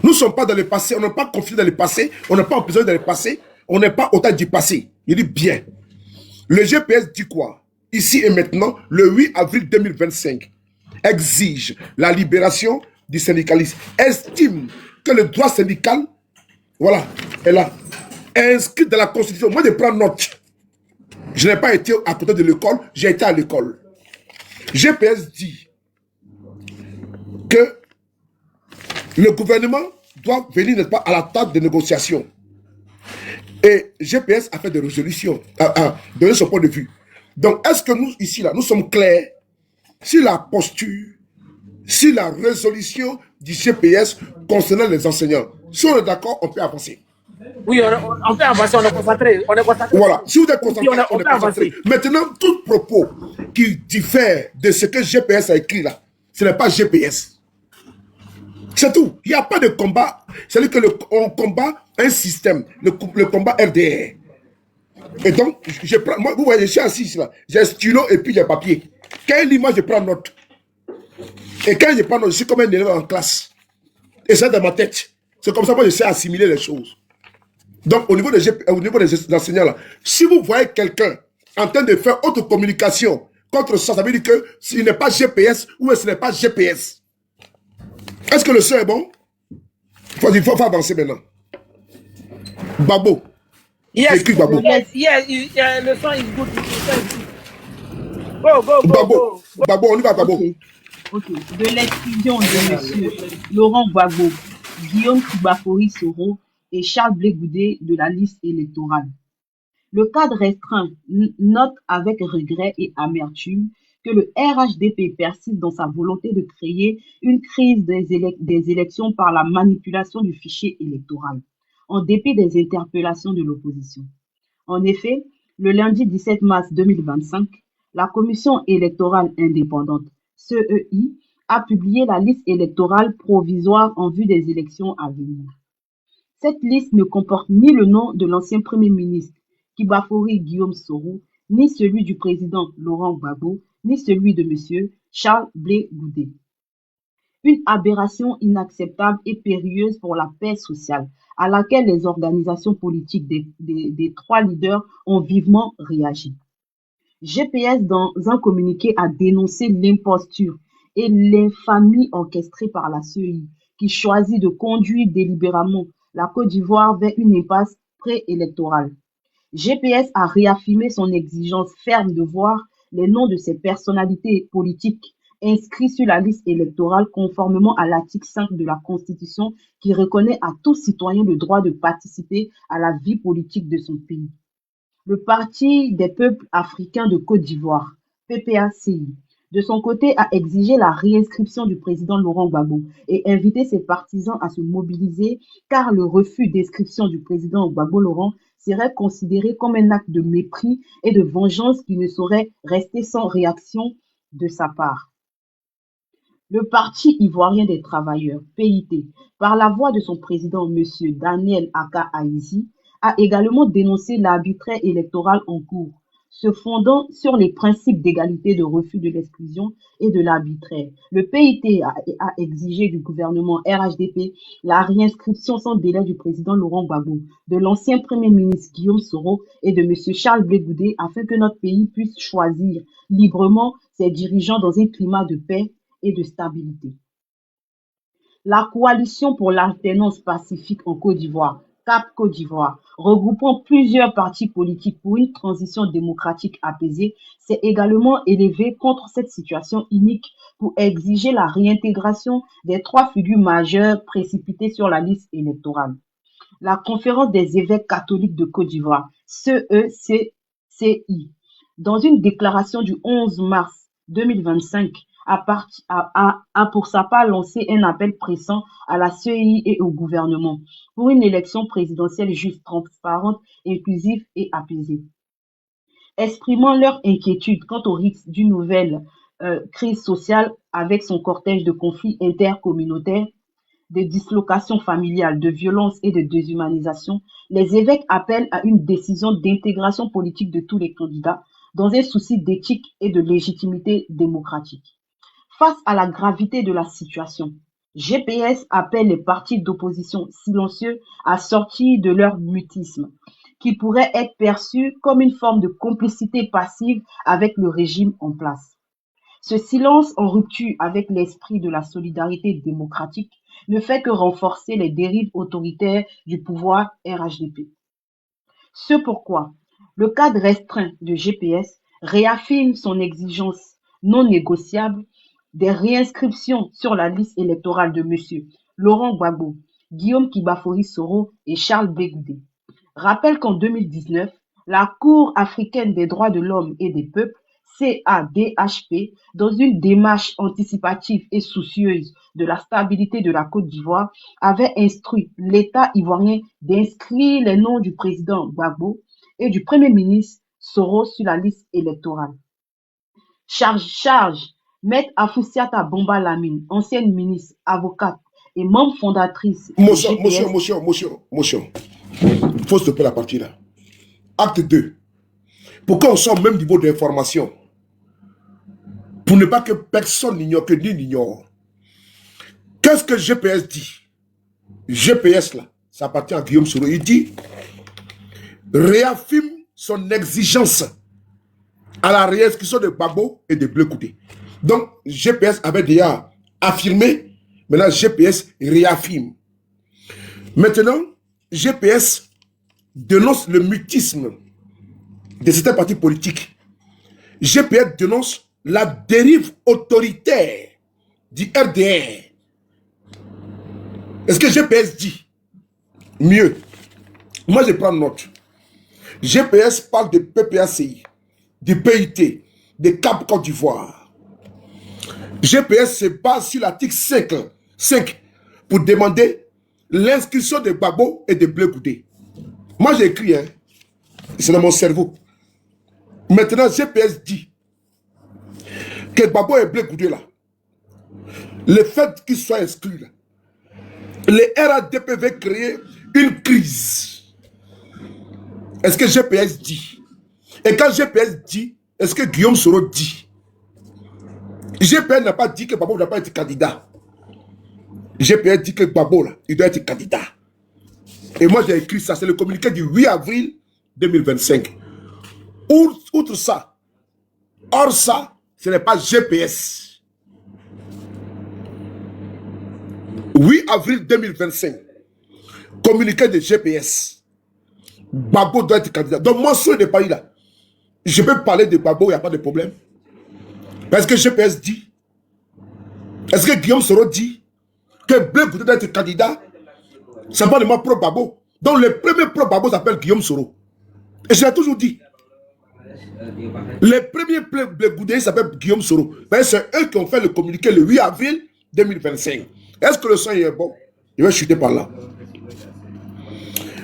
Nous ne sommes pas dans le passé, on n'est pas confiés dans le passé, on n'est pas emprisonnés dans le passé, on n'est pas otage du passé. Il dit bien. Le GPS dit quoi? Ici et maintenant, le 8 avril 2025, exige la libération du syndicalisme, estime que le droit syndical, voilà, est là, inscrit dans la Constitution. Moi, je prends note. Je n'ai pas été à côté de l'école, j'ai été à l'école. GPS dit que le gouvernement doit venir, n'est-ce pas, à la table de négociation. Et GPS a fait des résolutions, donné son point de vue. Donc, est-ce que nous, ici, là, nous sommes clairs sur la posture, sur la résolution du GPS concernant les enseignants? Si on est d'accord, on peut avancer. Oui, on peut avancer, on est concentré. Voilà, si vous êtes concentré, on est concentré. Maintenant, tout propos qui diffère de ce que GPS a écrit là, ce n'est pas GPS. C'est tout. Il n'y a pas de combat. C'est-à-dire qu'on combat un système, le combat RDR. Et donc, je prends, moi, vous voyez, je suis assis ici là. J'ai un stylo et puis j'ai un papier. Quand il lit, moi, je prends note. Et quand je prends note, je suis comme un élève en classe. Et c'est dans ma tête. C'est comme ça que moi, je sais assimiler les choses. Donc, au niveau des enseignants là, si vous voyez quelqu'un en train de faire autre communication contre ça, ça veut dire que s'il n'est pas GPS ou ce n'est pas GPS. Est-ce que le son est bon? Il faut avancer maintenant. Babo. Yes, Babo. Yes, le son est good. Go. Babo, on y va, Babo. Ok. De l'exclusion de M. Laurent Gbagbo, Guillaume Soro et Charles Blé Goudé de la liste électorale. Le cadre restreint note avec regret et amertume que le RHDP persiste dans sa volonté de créer une crise des élections par la manipulation du fichier électoral, en dépit des interpellations de l'opposition. En effet, le lundi 17 mars 2025, la Commission électorale indépendante, CEI, a publié la liste électorale provisoire en vue des élections à venir. Cette liste ne comporte ni le nom de l'ancien Premier ministre Kibafori Guillaume Soro, ni celui du président Laurent Gbagbo, ni celui de M. Charles Blé Goudé. Une aberration inacceptable et périlleuse pour la paix sociale, à laquelle les organisations politiques des trois leaders ont vivement réagi. GPS, dans un communiqué, a dénoncé l'imposture et l'infamie orchestrée par la CEI, qui choisit de conduire délibérément la Côte d'Ivoire vers une impasse préélectorale. GPS a réaffirmé son exigence ferme de voir les noms de ces personnalités politiques inscrits sur la liste électorale conformément à l'article 5 de la Constitution qui reconnaît à tout citoyen le droit de participer à la vie politique de son pays. Le Parti des peuples africains de Côte d'Ivoire, PPACI, de son côté, a exigé la réinscription du président Laurent Gbagbo et invité ses partisans à se mobiliser car le refus d'inscription du président Gbagbo Laurent serait considéré comme un acte de mépris et de vengeance qui ne saurait rester sans réaction de sa part. Le Parti ivoirien des travailleurs, PIT, par la voix de son président, M. Daniel Aka Aïzi, a également dénoncé l'arbitraire électoral en cours, se fondant sur les principes d'égalité, de refus de l'exclusion et de l'arbitraire. Le PIT a exigé du gouvernement RHDP la réinscription sans délai du président Laurent Gbagbo, de l'ancien Premier ministre Guillaume Soro et de M. Charles Blé Goudé afin que notre pays puisse choisir librement ses dirigeants dans un climat de paix et de stabilité. La coalition pour l'alternance pacifique en Côte d'Ivoire, CAP Côte d'Ivoire, regroupant plusieurs partis politiques pour une transition démocratique apaisée, s'est également élevée contre cette situation unique pour exiger la réintégration des trois figures majeures précipitées sur la liste électorale. La Conférence des évêques catholiques de Côte d'Ivoire, CECCI, dans une déclaration du 11 mars 2025, a pour sa part lancé un appel pressant à la CEI et au gouvernement pour une élection présidentielle juste, transparente, inclusive et apaisée. Exprimant leur inquiétude quant au risque d'une nouvelle crise sociale avec son cortège de conflits intercommunautaires, de dislocations familiales, de violences et de déshumanisation, les évêques appellent à une décision d'intégration politique de tous les candidats dans un souci d'éthique et de légitimité démocratique. Face à la gravité de la situation, GPS appelle les partis d'opposition silencieux à sortir de leur mutisme, qui pourrait être perçu comme une forme de complicité passive avec le régime en place. Ce silence en rupture avec l'esprit de la solidarité démocratique ne fait que renforcer les dérives autoritaires du pouvoir RHDP. Ce pourquoi le cadre restreint de GPS réaffirme son exigence non négociable des réinscriptions sur la liste électorale de M. Laurent Gbagbo, Guillaume Kibafori Soro et Charles Blé Goudé. Rappelle qu'en 2019, la Cour africaine des droits de l'homme et des peuples, CADHP, dans une démarche anticipative et soucieuse de la stabilité de la Côte d'Ivoire, avait instruit l'État ivoirien d'inscrire les noms du président Gbagbo et du Premier ministre Soro sur la liste électorale. Charge, Maître Afoussiata Bomba Lamine, ancienne ministre, avocate et membre fondatrice. Motion. Il faut stopper la partie là. Acte 2. Pour qu'on soit au même niveau d'information. Pour ne pas que personne n'ignore, que ni n'ignore. Qu'est-ce que GPS dit? GPS là, ça appartient à Guillaume Soro. Il dit, réaffirme son exigence à la réinscription de Gbagbo et de Blé Goudé. Donc, GPS avait déjà affirmé, maintenant GPS réaffirme. Maintenant, GPS dénonce le mutisme de certains partis politiques. GPS dénonce la dérive autoritaire du RDR. Est-ce que GPS dit mieux? Moi, je prends note. GPS parle de PPACI, du PIT, de Cap Côte d'Ivoire. GPS se base sur l'article 5 pour demander l'inscription de Gbagbo et de Blé Goudé. Moi, j'ai écrit, hein, c'est dans mon cerveau. Maintenant, GPS dit que Gbagbo et Blé Goudé, là, le fait qu'ils soient exclus, là, les RADP veulent créer une crise. Est-ce que GPS dit? Et quand GPS dit, est-ce que Guillaume Soro dit? GPS n'a pas dit que Gbagbo ne doit pas être candidat. GPS dit que Gbagbo, là, il doit être candidat. Et moi, j'ai écrit ça, c'est le communiqué du 8 avril 2025. Outre ça, hors ça, ce n'est pas GPS. 8 avril 2025, communiqué de GPS. Gbagbo doit être candidat. Donc moi, sur les pays là, je peux parler de Gbagbo, il n'y a pas de problème. Parce que GPS dit, est-ce que Guillaume Soro dit que Blé Goudé doit être candidat? C'est pas de moi pro-Gbagbo. Donc le premier pro-Gbagbo s'appelle Guillaume Soro. Et je l'ai toujours dit. Le premier Blé Goudé s'appelle Guillaume Soro. C'est eux qui ont fait le communiqué le 8 avril 2025. Est-ce que le son est bon? Il va chuter par là.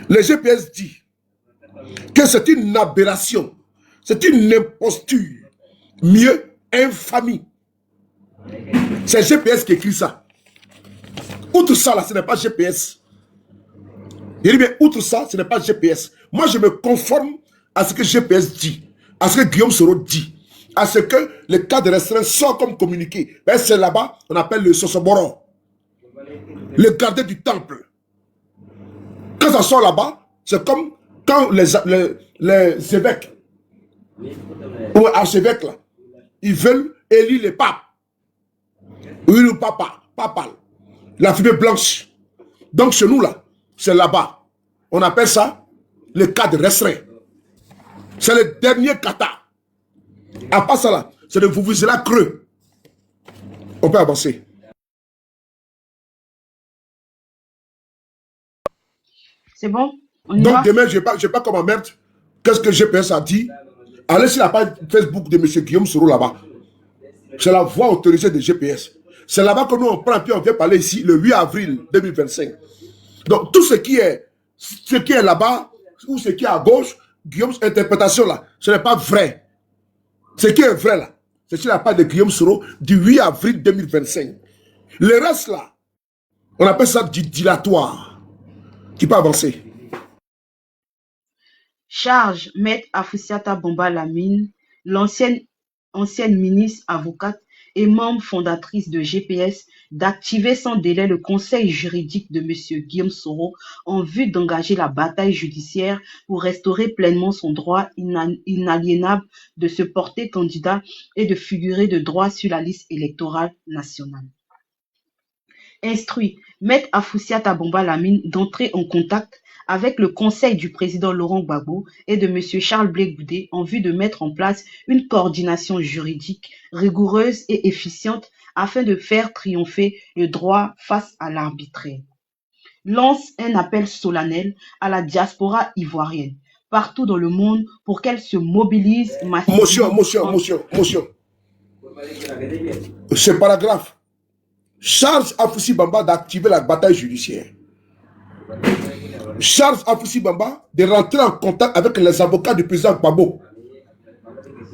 Le GPS dit que c'est une aberration, c'est une imposture, mieux, infamie. C'est GPS qui écrit ça. Outre ça, là, ce n'est pas GPS. Il dit bien, outre ça, ce n'est pas GPS. Moi, je me conforme à ce que GPS dit, à ce que Guillaume Soro dit, à ce que le cadre restreint sort comme communiqué. Ben, c'est là-bas, on appelle le Sosoboro, le gardien du temple. Quand ça sort là-bas, c'est comme quand les évêques ou archevêques là, ils veulent élire le pape. Oui, le papal. La fumée blanche. Donc chez nous là, c'est là-bas. On appelle ça le cadre restreint. C'est le dernier kata. À part ça là, c'est le Vuvuzela creux. On peut avancer. C'est bon? Donc demain, je ne vais pas comme merde. Qu'est-ce que GPS a dit? Allez sur la page Facebook de M. Guillaume Soro là-bas. C'est la voix autorisée de GPS. C'est là-bas que nous on prend, puis on vient parler ici le 8 avril 2025. Donc tout ce qui est là-bas, ou ce qui est à gauche, Guillaume, interprétation là, ce n'est pas vrai. Ce qui est vrai là, c'est sur la page de Guillaume Soro du 8 avril 2025. Le reste là, on appelle ça du dilatoire. Qui peut avancer. Charge, Maître Afoussiata Bomba Lamine, ancienne ministre, avocate et membre fondatrice de GPS, d'activer sans délai le conseil juridique de M. Guillaume Soro en vue d'engager la bataille judiciaire pour restaurer pleinement son droit inaliénable de se porter candidat et de figurer de droit sur la liste électorale nationale. Instruit Maître Afoussiata Bomba Lamine d'entrer en contact avec le conseil du président Laurent Gbagbo et de M. Charles Blé Goudé en vue de mettre en place une coordination juridique rigoureuse et efficiente afin de faire triompher le droit face à l'arbitraire. Lance un appel solennel à la diaspora ivoirienne partout dans le monde pour qu'elle se mobilise massivement. Motion. Ce paragraphe charge Afoussi Bamba d'activer la bataille judiciaire. Charge Afoussi Bamba de rentrer en contact avec les avocats du président Gbagbo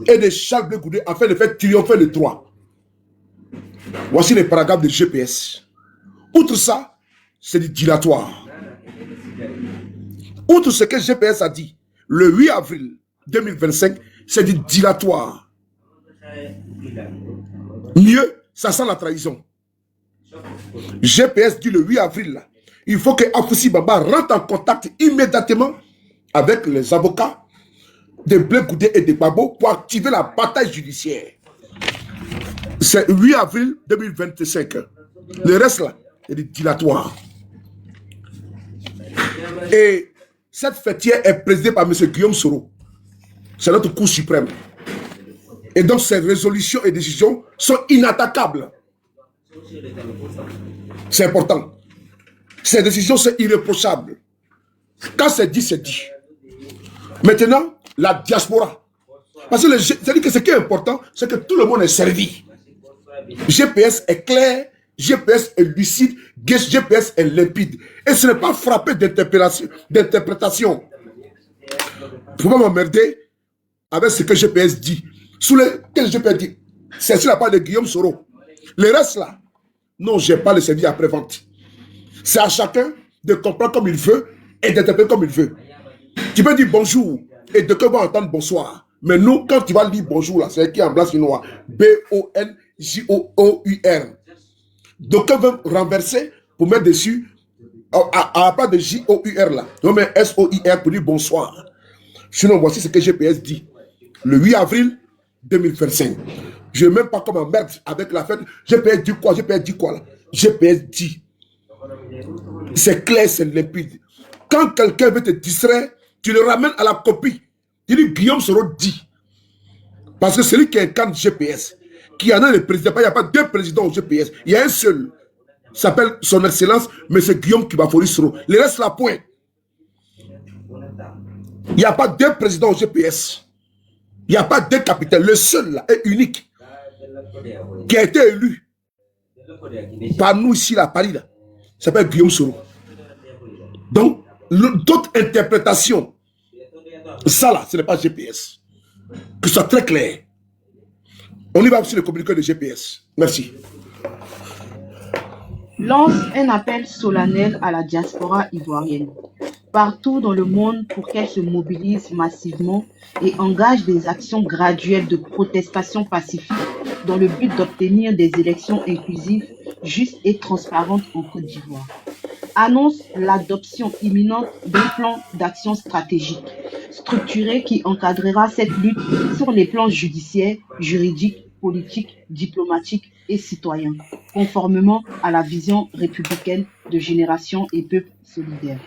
et de Charles Blé Goudé afin de faire triompher le droit. Voici les paragraphes de GPS. Outre ça, c'est du dilatoire. Outre ce que GPS a dit, le 8 avril 2025, c'est du dilatoire. Mieux, ça sent la trahison. GPS dit le 8 avril, là, il faut que Afoussi Bamba rentre en contact immédiatement avec les avocats de Blé Goudé et de Gbagbo pour activer la bataille judiciaire. C'est 8 avril 2025. Le reste là, c'est du dilatoire. Et cette fêtière est présidée par M. Guillaume Soro. C'est notre Cour suprême. Et donc ces résolutions et décisions sont inattaquables. C'est important. Ces décisions sont irréprochables. Quand c'est dit, c'est dit. Maintenant, la diaspora. Parce que c'est-à-dire que ce qui est important, c'est que tout le monde est servi. GPS est clair, GPS est lucide, GPS est limpide. Et ce n'est pas frappé d'interprétation. Il ne faut pas m'emmerder avec ce que GPS dit. Quel GPS dit? C'est sur la part de Guillaume Soro. Le reste là, non, je n'ai pas le service après-vente. C'est à chacun de comprendre comme il veut et d'interpréter comme il veut. Tu peux dire bonjour et de que va entendre bonsoir. Mais nous, quand tu vas lire bonjour, là, c'est écrit en blanc sur noir. B-O-N-J-O-O-U-R. Donc, on veut renverser pour mettre dessus, à la place de J-O-U-R, là, on met S-O-I-R pour dire bonsoir. Sinon, voici ce que GPS dit. Le 8 avril 2025. Je ne veux même pas comme un merde avec la fête. GPS dit quoi? GPS dit quoi là? GPS dit. C'est clair, c'est limpide. Quand quelqu'un veut te distraire, tu le ramènes à la copie. Il dit Guillaume Soro dit. Parce que celui qui incarne GPS, qui en a le président, il n'y a pas deux présidents au GPS, il y a un seul. Il s'appelle son excellence, M. Guillaume Kibafori Soro. Le reste là, point. Il n'y a pas deux présidents au GPS. Il n'y a pas deux capitaines. Le seul là est unique. Qui a été élu par nous ici là, à Paris là. Il s'appelle Guillaume Soro. Donc, d'autres interprétations, ça là, ce n'est pas GPS. Que ce soit très clair. On y va sur le communiqué de GPS. Merci. Lance un appel solennel à la diaspora ivoirienne partout dans le monde pour qu'elle se mobilise massivement et engage des actions graduelles de protestation pacifique dans le but d'obtenir des élections inclusives, justes et transparentes en Côte d'Ivoire. Annonce l'adoption imminente d'un plan d'action stratégique structuré qui encadrera cette lutte sur les plans judiciaires, juridiques, politiques, diplomatiques et citoyens, conformément à la vision républicaine de Génération et Peuple solidaire.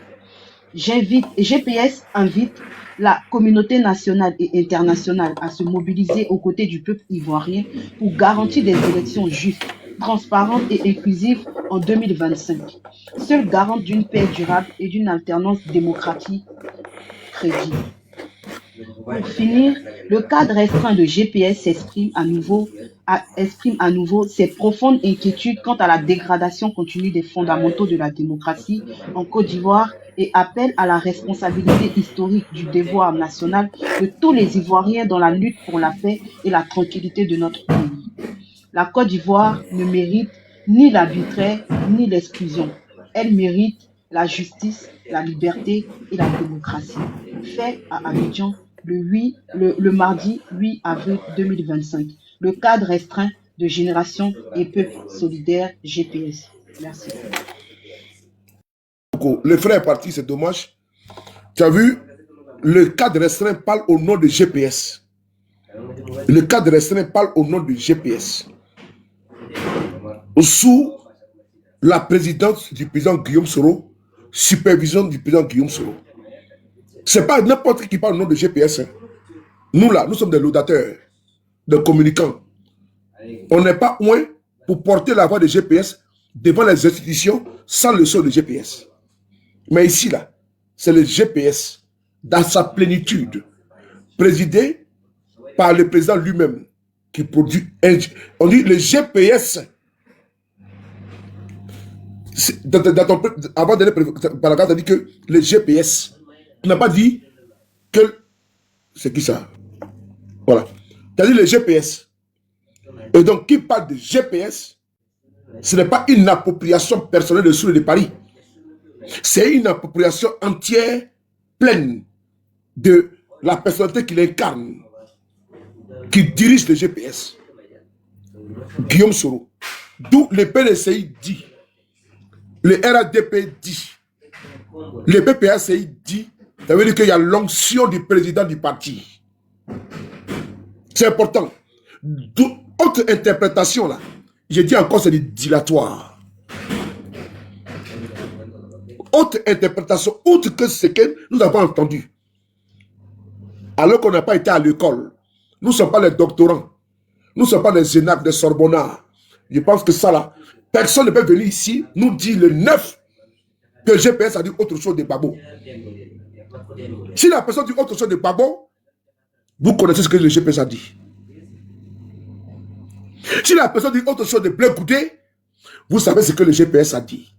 GPS invite la communauté nationale et internationale à se mobiliser aux côtés du peuple ivoirien pour garantir des élections justes, transparentes et inclusives en 2025, seule garante d'une paix durable et d'une alternance démocratique crédible. Pour finir, le cadre restreint de GPS exprime à nouveau ses profondes inquiétudes quant à la dégradation continue des fondamentaux de la démocratie en Côte d'Ivoire et appelle à la responsabilité historique du devoir national de tous les Ivoiriens dans la lutte pour la paix et la tranquillité de notre pays. La Côte d'Ivoire ne mérite ni l'arbitraire ni l'exclusion. Elle mérite la justice, la liberté et la démocratie. Fait à Abidjan, le mardi 8 avril 2025. Le cadre restreint de Génération et Peuple Solidaire GPS. Merci. Le frère est parti, c'est dommage. Tu as vu, le cadre restreint parle au nom de GPS. Le cadre restreint parle au nom de GPS. Sous la présidence du président Guillaume Soro, supervision du président Guillaume Soro. Ce n'est pas n'importe qui parle au nom de GPS. Hein. Nous là, nous sommes des laudateurs, des communicants. On n'est pas loin pour porter la voix de GPS devant les institutions sans le son de GPS. Mais ici là, c'est le GPS dans sa plénitude, présidé par le président lui-même qui produit on dit le GPS. Avant d'aller par la carte, on dit que le GPS. Tu n'as pas dit que. C'est qui ça? Voilà. Tu as dit le GPS. Et donc, qui parle de GPS, ce n'est pas une appropriation personnelle de Soulé de Paris. C'est une appropriation entière, pleine de la personnalité qu'il incarne, qui dirige le GPS. Guillaume Soro. D'où le PDCI dit, le RADP dit, le PPACI dit, ça veut dire qu'il y a l'onction du président du parti. C'est important. Autre interprétation là, j'ai dit encore c'est du dilatoire. Autre interprétation, outre que ce que nous avons entendu, alors qu'on n'a pas été à l'école, nous ne sommes pas les doctorants, nous ne sommes pas les Zénac, des Sorbonnards. Je pense que ça là, personne ne peut venir ici nous dire le 9 que le GPS a dit autre chose de Babo. Si la personne dit autre chose de Babo, vous connaissez ce que le GPS a dit. Si la personne dit autre chose de Blé Goudé, vous savez ce que le GPS a dit.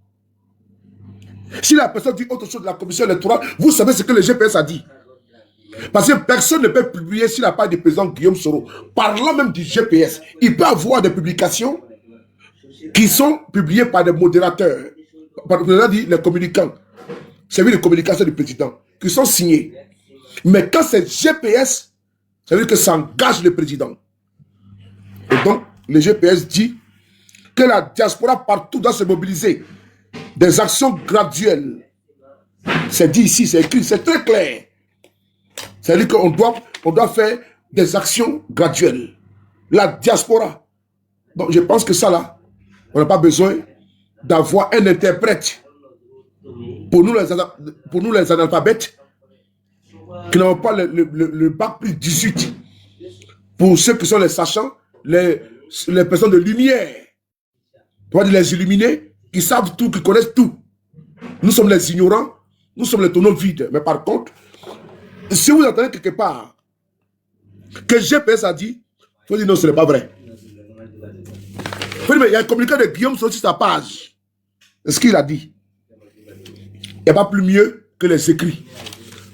Si la personne dit autre chose de la commission électorale, vous savez ce que le GPS a dit. Parce que personne ne peut publier s'il n'a pas de président Guillaume Soro. Parlant même du GPS, il peut avoir des publications qui sont publiées par des modérateurs. Par les communicants. C'est les communications du président qui sont signées. Mais quand c'est GPS, ça veut dire que ça engage le président. Et donc, le GPS dit que la diaspora partout doit se mobiliser. Des actions graduelles. C'est dit ici, c'est écrit, c'est très clair. C'est-à-dire qu'on doit faire des actions graduelles. La diaspora. Donc je pense que ça là, on n'a pas besoin d'avoir un interprète pour nous les analphabètes qui n'ont pas le bac plus 18. Pour ceux qui sont les sachants, les personnes de lumière. On va dire les illuminés qui savent tout, qui connaissent tout. Nous sommes les ignorants, nous sommes les tonneaux vides. Mais par contre, si vous entendez quelque part que GPS a dit, il faut dire non, ce n'est pas vrai. Il faut dire, mais il y a un communiqué de Guillaume sur sa page. C'est ce qu'il a dit. Il n'y a pas plus mieux que les écrits.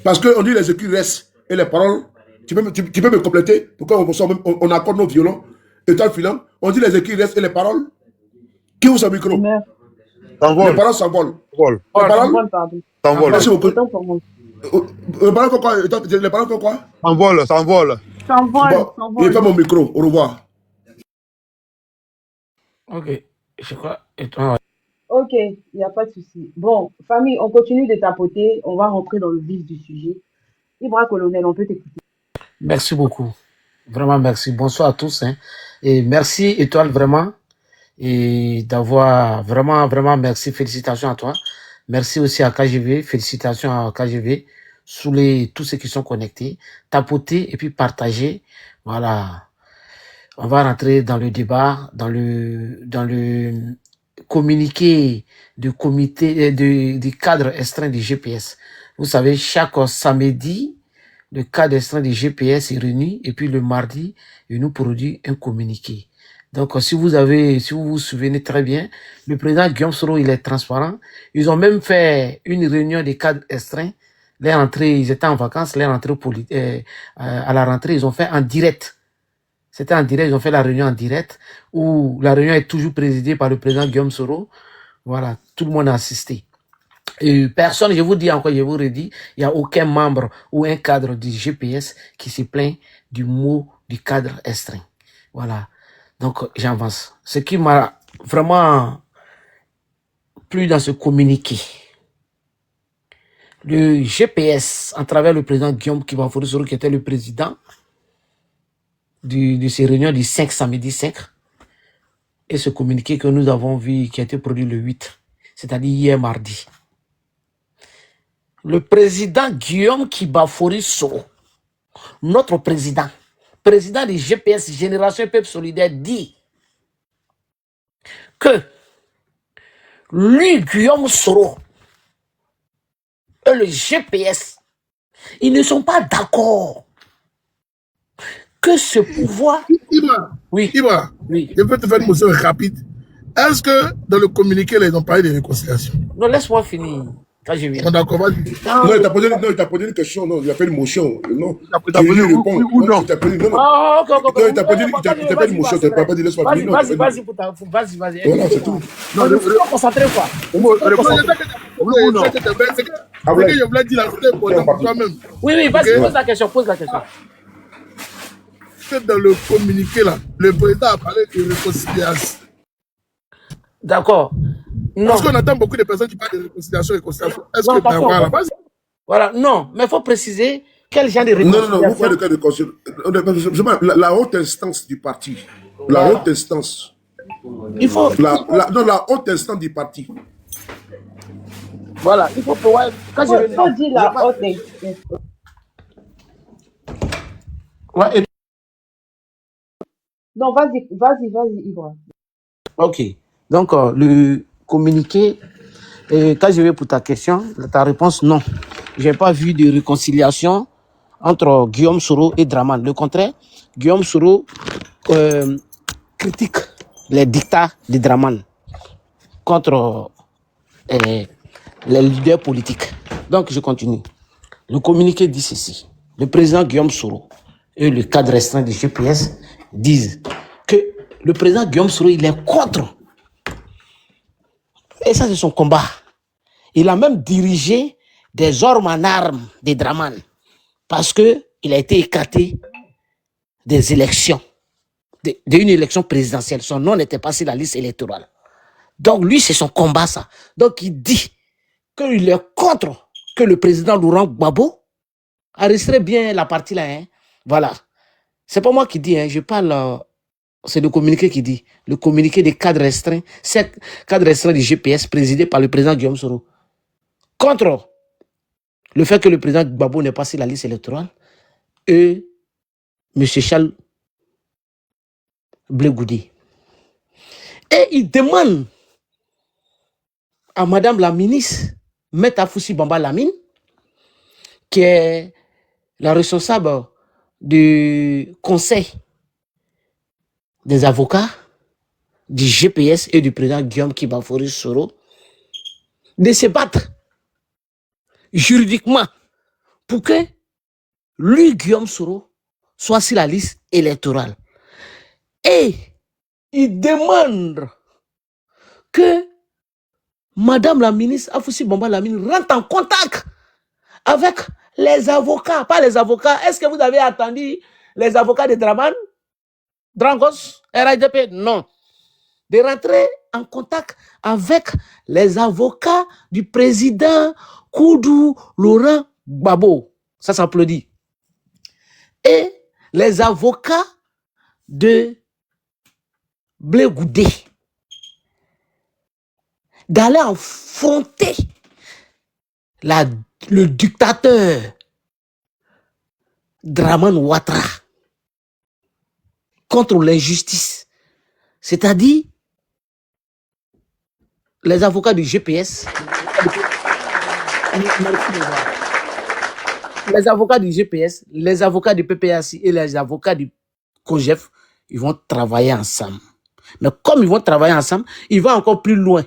Parce qu'on dit les écrits restent et les paroles, tu peux me compléter pourquoi on accorde nos violons et toi, filant, on dit les écrits restent et les paroles. Qui ouvre son micro? Les paroles s'envolent. Les paroles s'envolent. Merci beaucoup. Les paroles font quoi? Les paroles font quoi? S'envolent. Bon, il fait mon micro. Au revoir. Ok. Je crois. Ok, il n'y a pas de souci. Bon, famille, on continue de tapoter. On va rentrer dans le vif du sujet. Ibra Colonel, on peut t'écouter. Merci beaucoup. Vraiment, merci. Bonsoir à tous. Hein. Et merci, Étoile, vraiment. Et d'avoir vraiment merci. Félicitations à toi. Merci aussi à KGV. Félicitations à KGV. Tous ceux qui sont connectés. Tapoter et puis partager. Voilà. On va rentrer dans le débat, dans le communiqué du comité, du cadre restreint du GPS. Vous savez, chaque samedi, le cadre restreint du GPS est réuni et puis le mardi, il nous produit un communiqué. Donc, si vous vous souvenez très bien, le président Guillaume Soro, il est transparent. Ils ont même fait une réunion des cadres restreints. Leur rentrée, ils étaient en vacances, leur rentrée à la rentrée, ils ont fait en direct. C'était en direct, ils ont fait la réunion en direct, où la réunion est toujours présidée par le président Guillaume Soro. Voilà, tout le monde a assisté. Personne, je vous dis encore, je vous redis, il n'y a aucun membre ou un cadre du GPS qui se plaint du mot du cadre restreint. Voilà. Donc, j'avance. Ce qui m'a vraiment plu dans ce communiqué, le GPS, à travers le président Guillaume Kibafourou, qui était le président de ces réunions du 5 samedi 5, et ce communiqué que nous avons vu qui a été produit le 8, c'est-à-dire hier mardi. Le président Guillaume Kibafourou, notre président du GPS Génération Peuple Solidaire, dit que lui, Guillaume Soro, et le GPS, ils ne sont pas d'accord que ce pouvoir... Oui. Ibra, Oui. je peux te faire une question rapide. Est-ce que dans le communiqué, là, ils ont parlé de réconciliation? Non, laisse-moi finir. Quand je viens. On est d'accord, vas-y. Non, il t'a posé une question. Non, il a fait une motion. Non, Il t'a posé oui ou non. non. Il t'a posé non. Ah, ok. Non, il t'a pas dit une motion. Tu n'as pas dit laisse-moi finir. Vas-y. Voilà, c'est tout. Non, Je suis concentré, quoi. C'est que je voulais dire la c'était important pour toi-même. Oui, vas-y, pose la question. Que dans le communiqué, là, le président a parlé de réconciliation. D'accord. Non. Parce qu'on entend beaucoup de personnes qui parlent de réconciliation. Est-ce Non, que voilà, vas-y. Voilà, non, mais il faut préciser quel genre de réconciliation. Non, vous faites le cas de conciliation. La haute instance du parti. La haute instance. Il faut... la haute instance du parti. Voilà, il faut pouvoir... Quand je vais... faut dire la haute instance. Ouais, Non, vas-y, Ibra. ok. Donc, le communiqué, quand je vais pour ta question, ta réponse, non. Je n'ai pas vu de réconciliation entre Guillaume Soro et Draman. Le contraire, Guillaume Soro critique les dictats de Draman contre les leaders politiques. Donc, je continue. Le communiqué dit ceci. Le président Guillaume Soro et le cadre restreint du GPS disent que le président Guillaume Soro, il est contre. Et ça, c'est son combat. Il a même dirigé des hommes en armes des Draman parce qu'il a été écarté des élections, d'une élection présidentielle. Son nom n'était pas sur la liste électorale. Donc, lui, c'est son combat, ça. Donc, il dit qu'il est contre que le président Laurent Gbagbo arrêterait bien la partie là. Hein. Voilà. C'est pas moi qui dis, hein. Je parle... c'est le communiqué qui dit. Le communiqué des cadres restreints. C'est cadre restreint du GPS présidé par le président Guillaume Soro. Contre le fait que le président Gbagbo n'est pas sur la liste électorale et M. Charles Blé Goudé. Et il demande à Madame la ministre, Maître Afoussi Bamba Lamine, qui est la responsable du conseil des avocats du GPS et du président Guillaume Kibafourou Soro, de se battre juridiquement pour que lui, Guillaume Soro, soit sur la liste électorale. Et il demande que Madame la ministre Afoussi Bamba Lamine rentre en contact avec les avocats, pas les avocats. Est-ce que vous avez attendu les avocats de Draman, Drangos, RIDP? Non. De rentrer en contact avec les avocats du président Koudou Laurent Gbagbo. Ça s'applaudit. Et les avocats de Blé Goudé. D'aller affronter le dictateur Draman Ouattara contre l'injustice. C'est-à-dire les avocats du GPS, les avocats du GPS, les avocats du PPAC et les avocats du COGEF, ils vont travailler ensemble. Mais comme ils vont travailler ensemble, ils vont encore plus loin.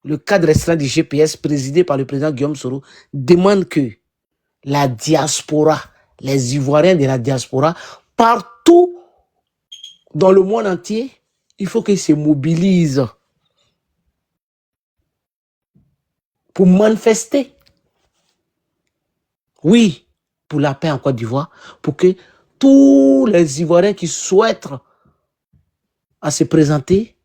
Le cadre restreint du GPS, présidé par le président Guillaume Soro, demande que la diaspora, les Ivoiriens de la diaspora, partout dans le monde entier, il faut qu'ils se mobilisent pour manifester. Oui, pour la paix en Côte d'Ivoire, pour que tous les Ivoiriens qui souhaitent à se présenter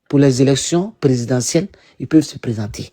pour les élections présidentielles, ils peuvent se présenter.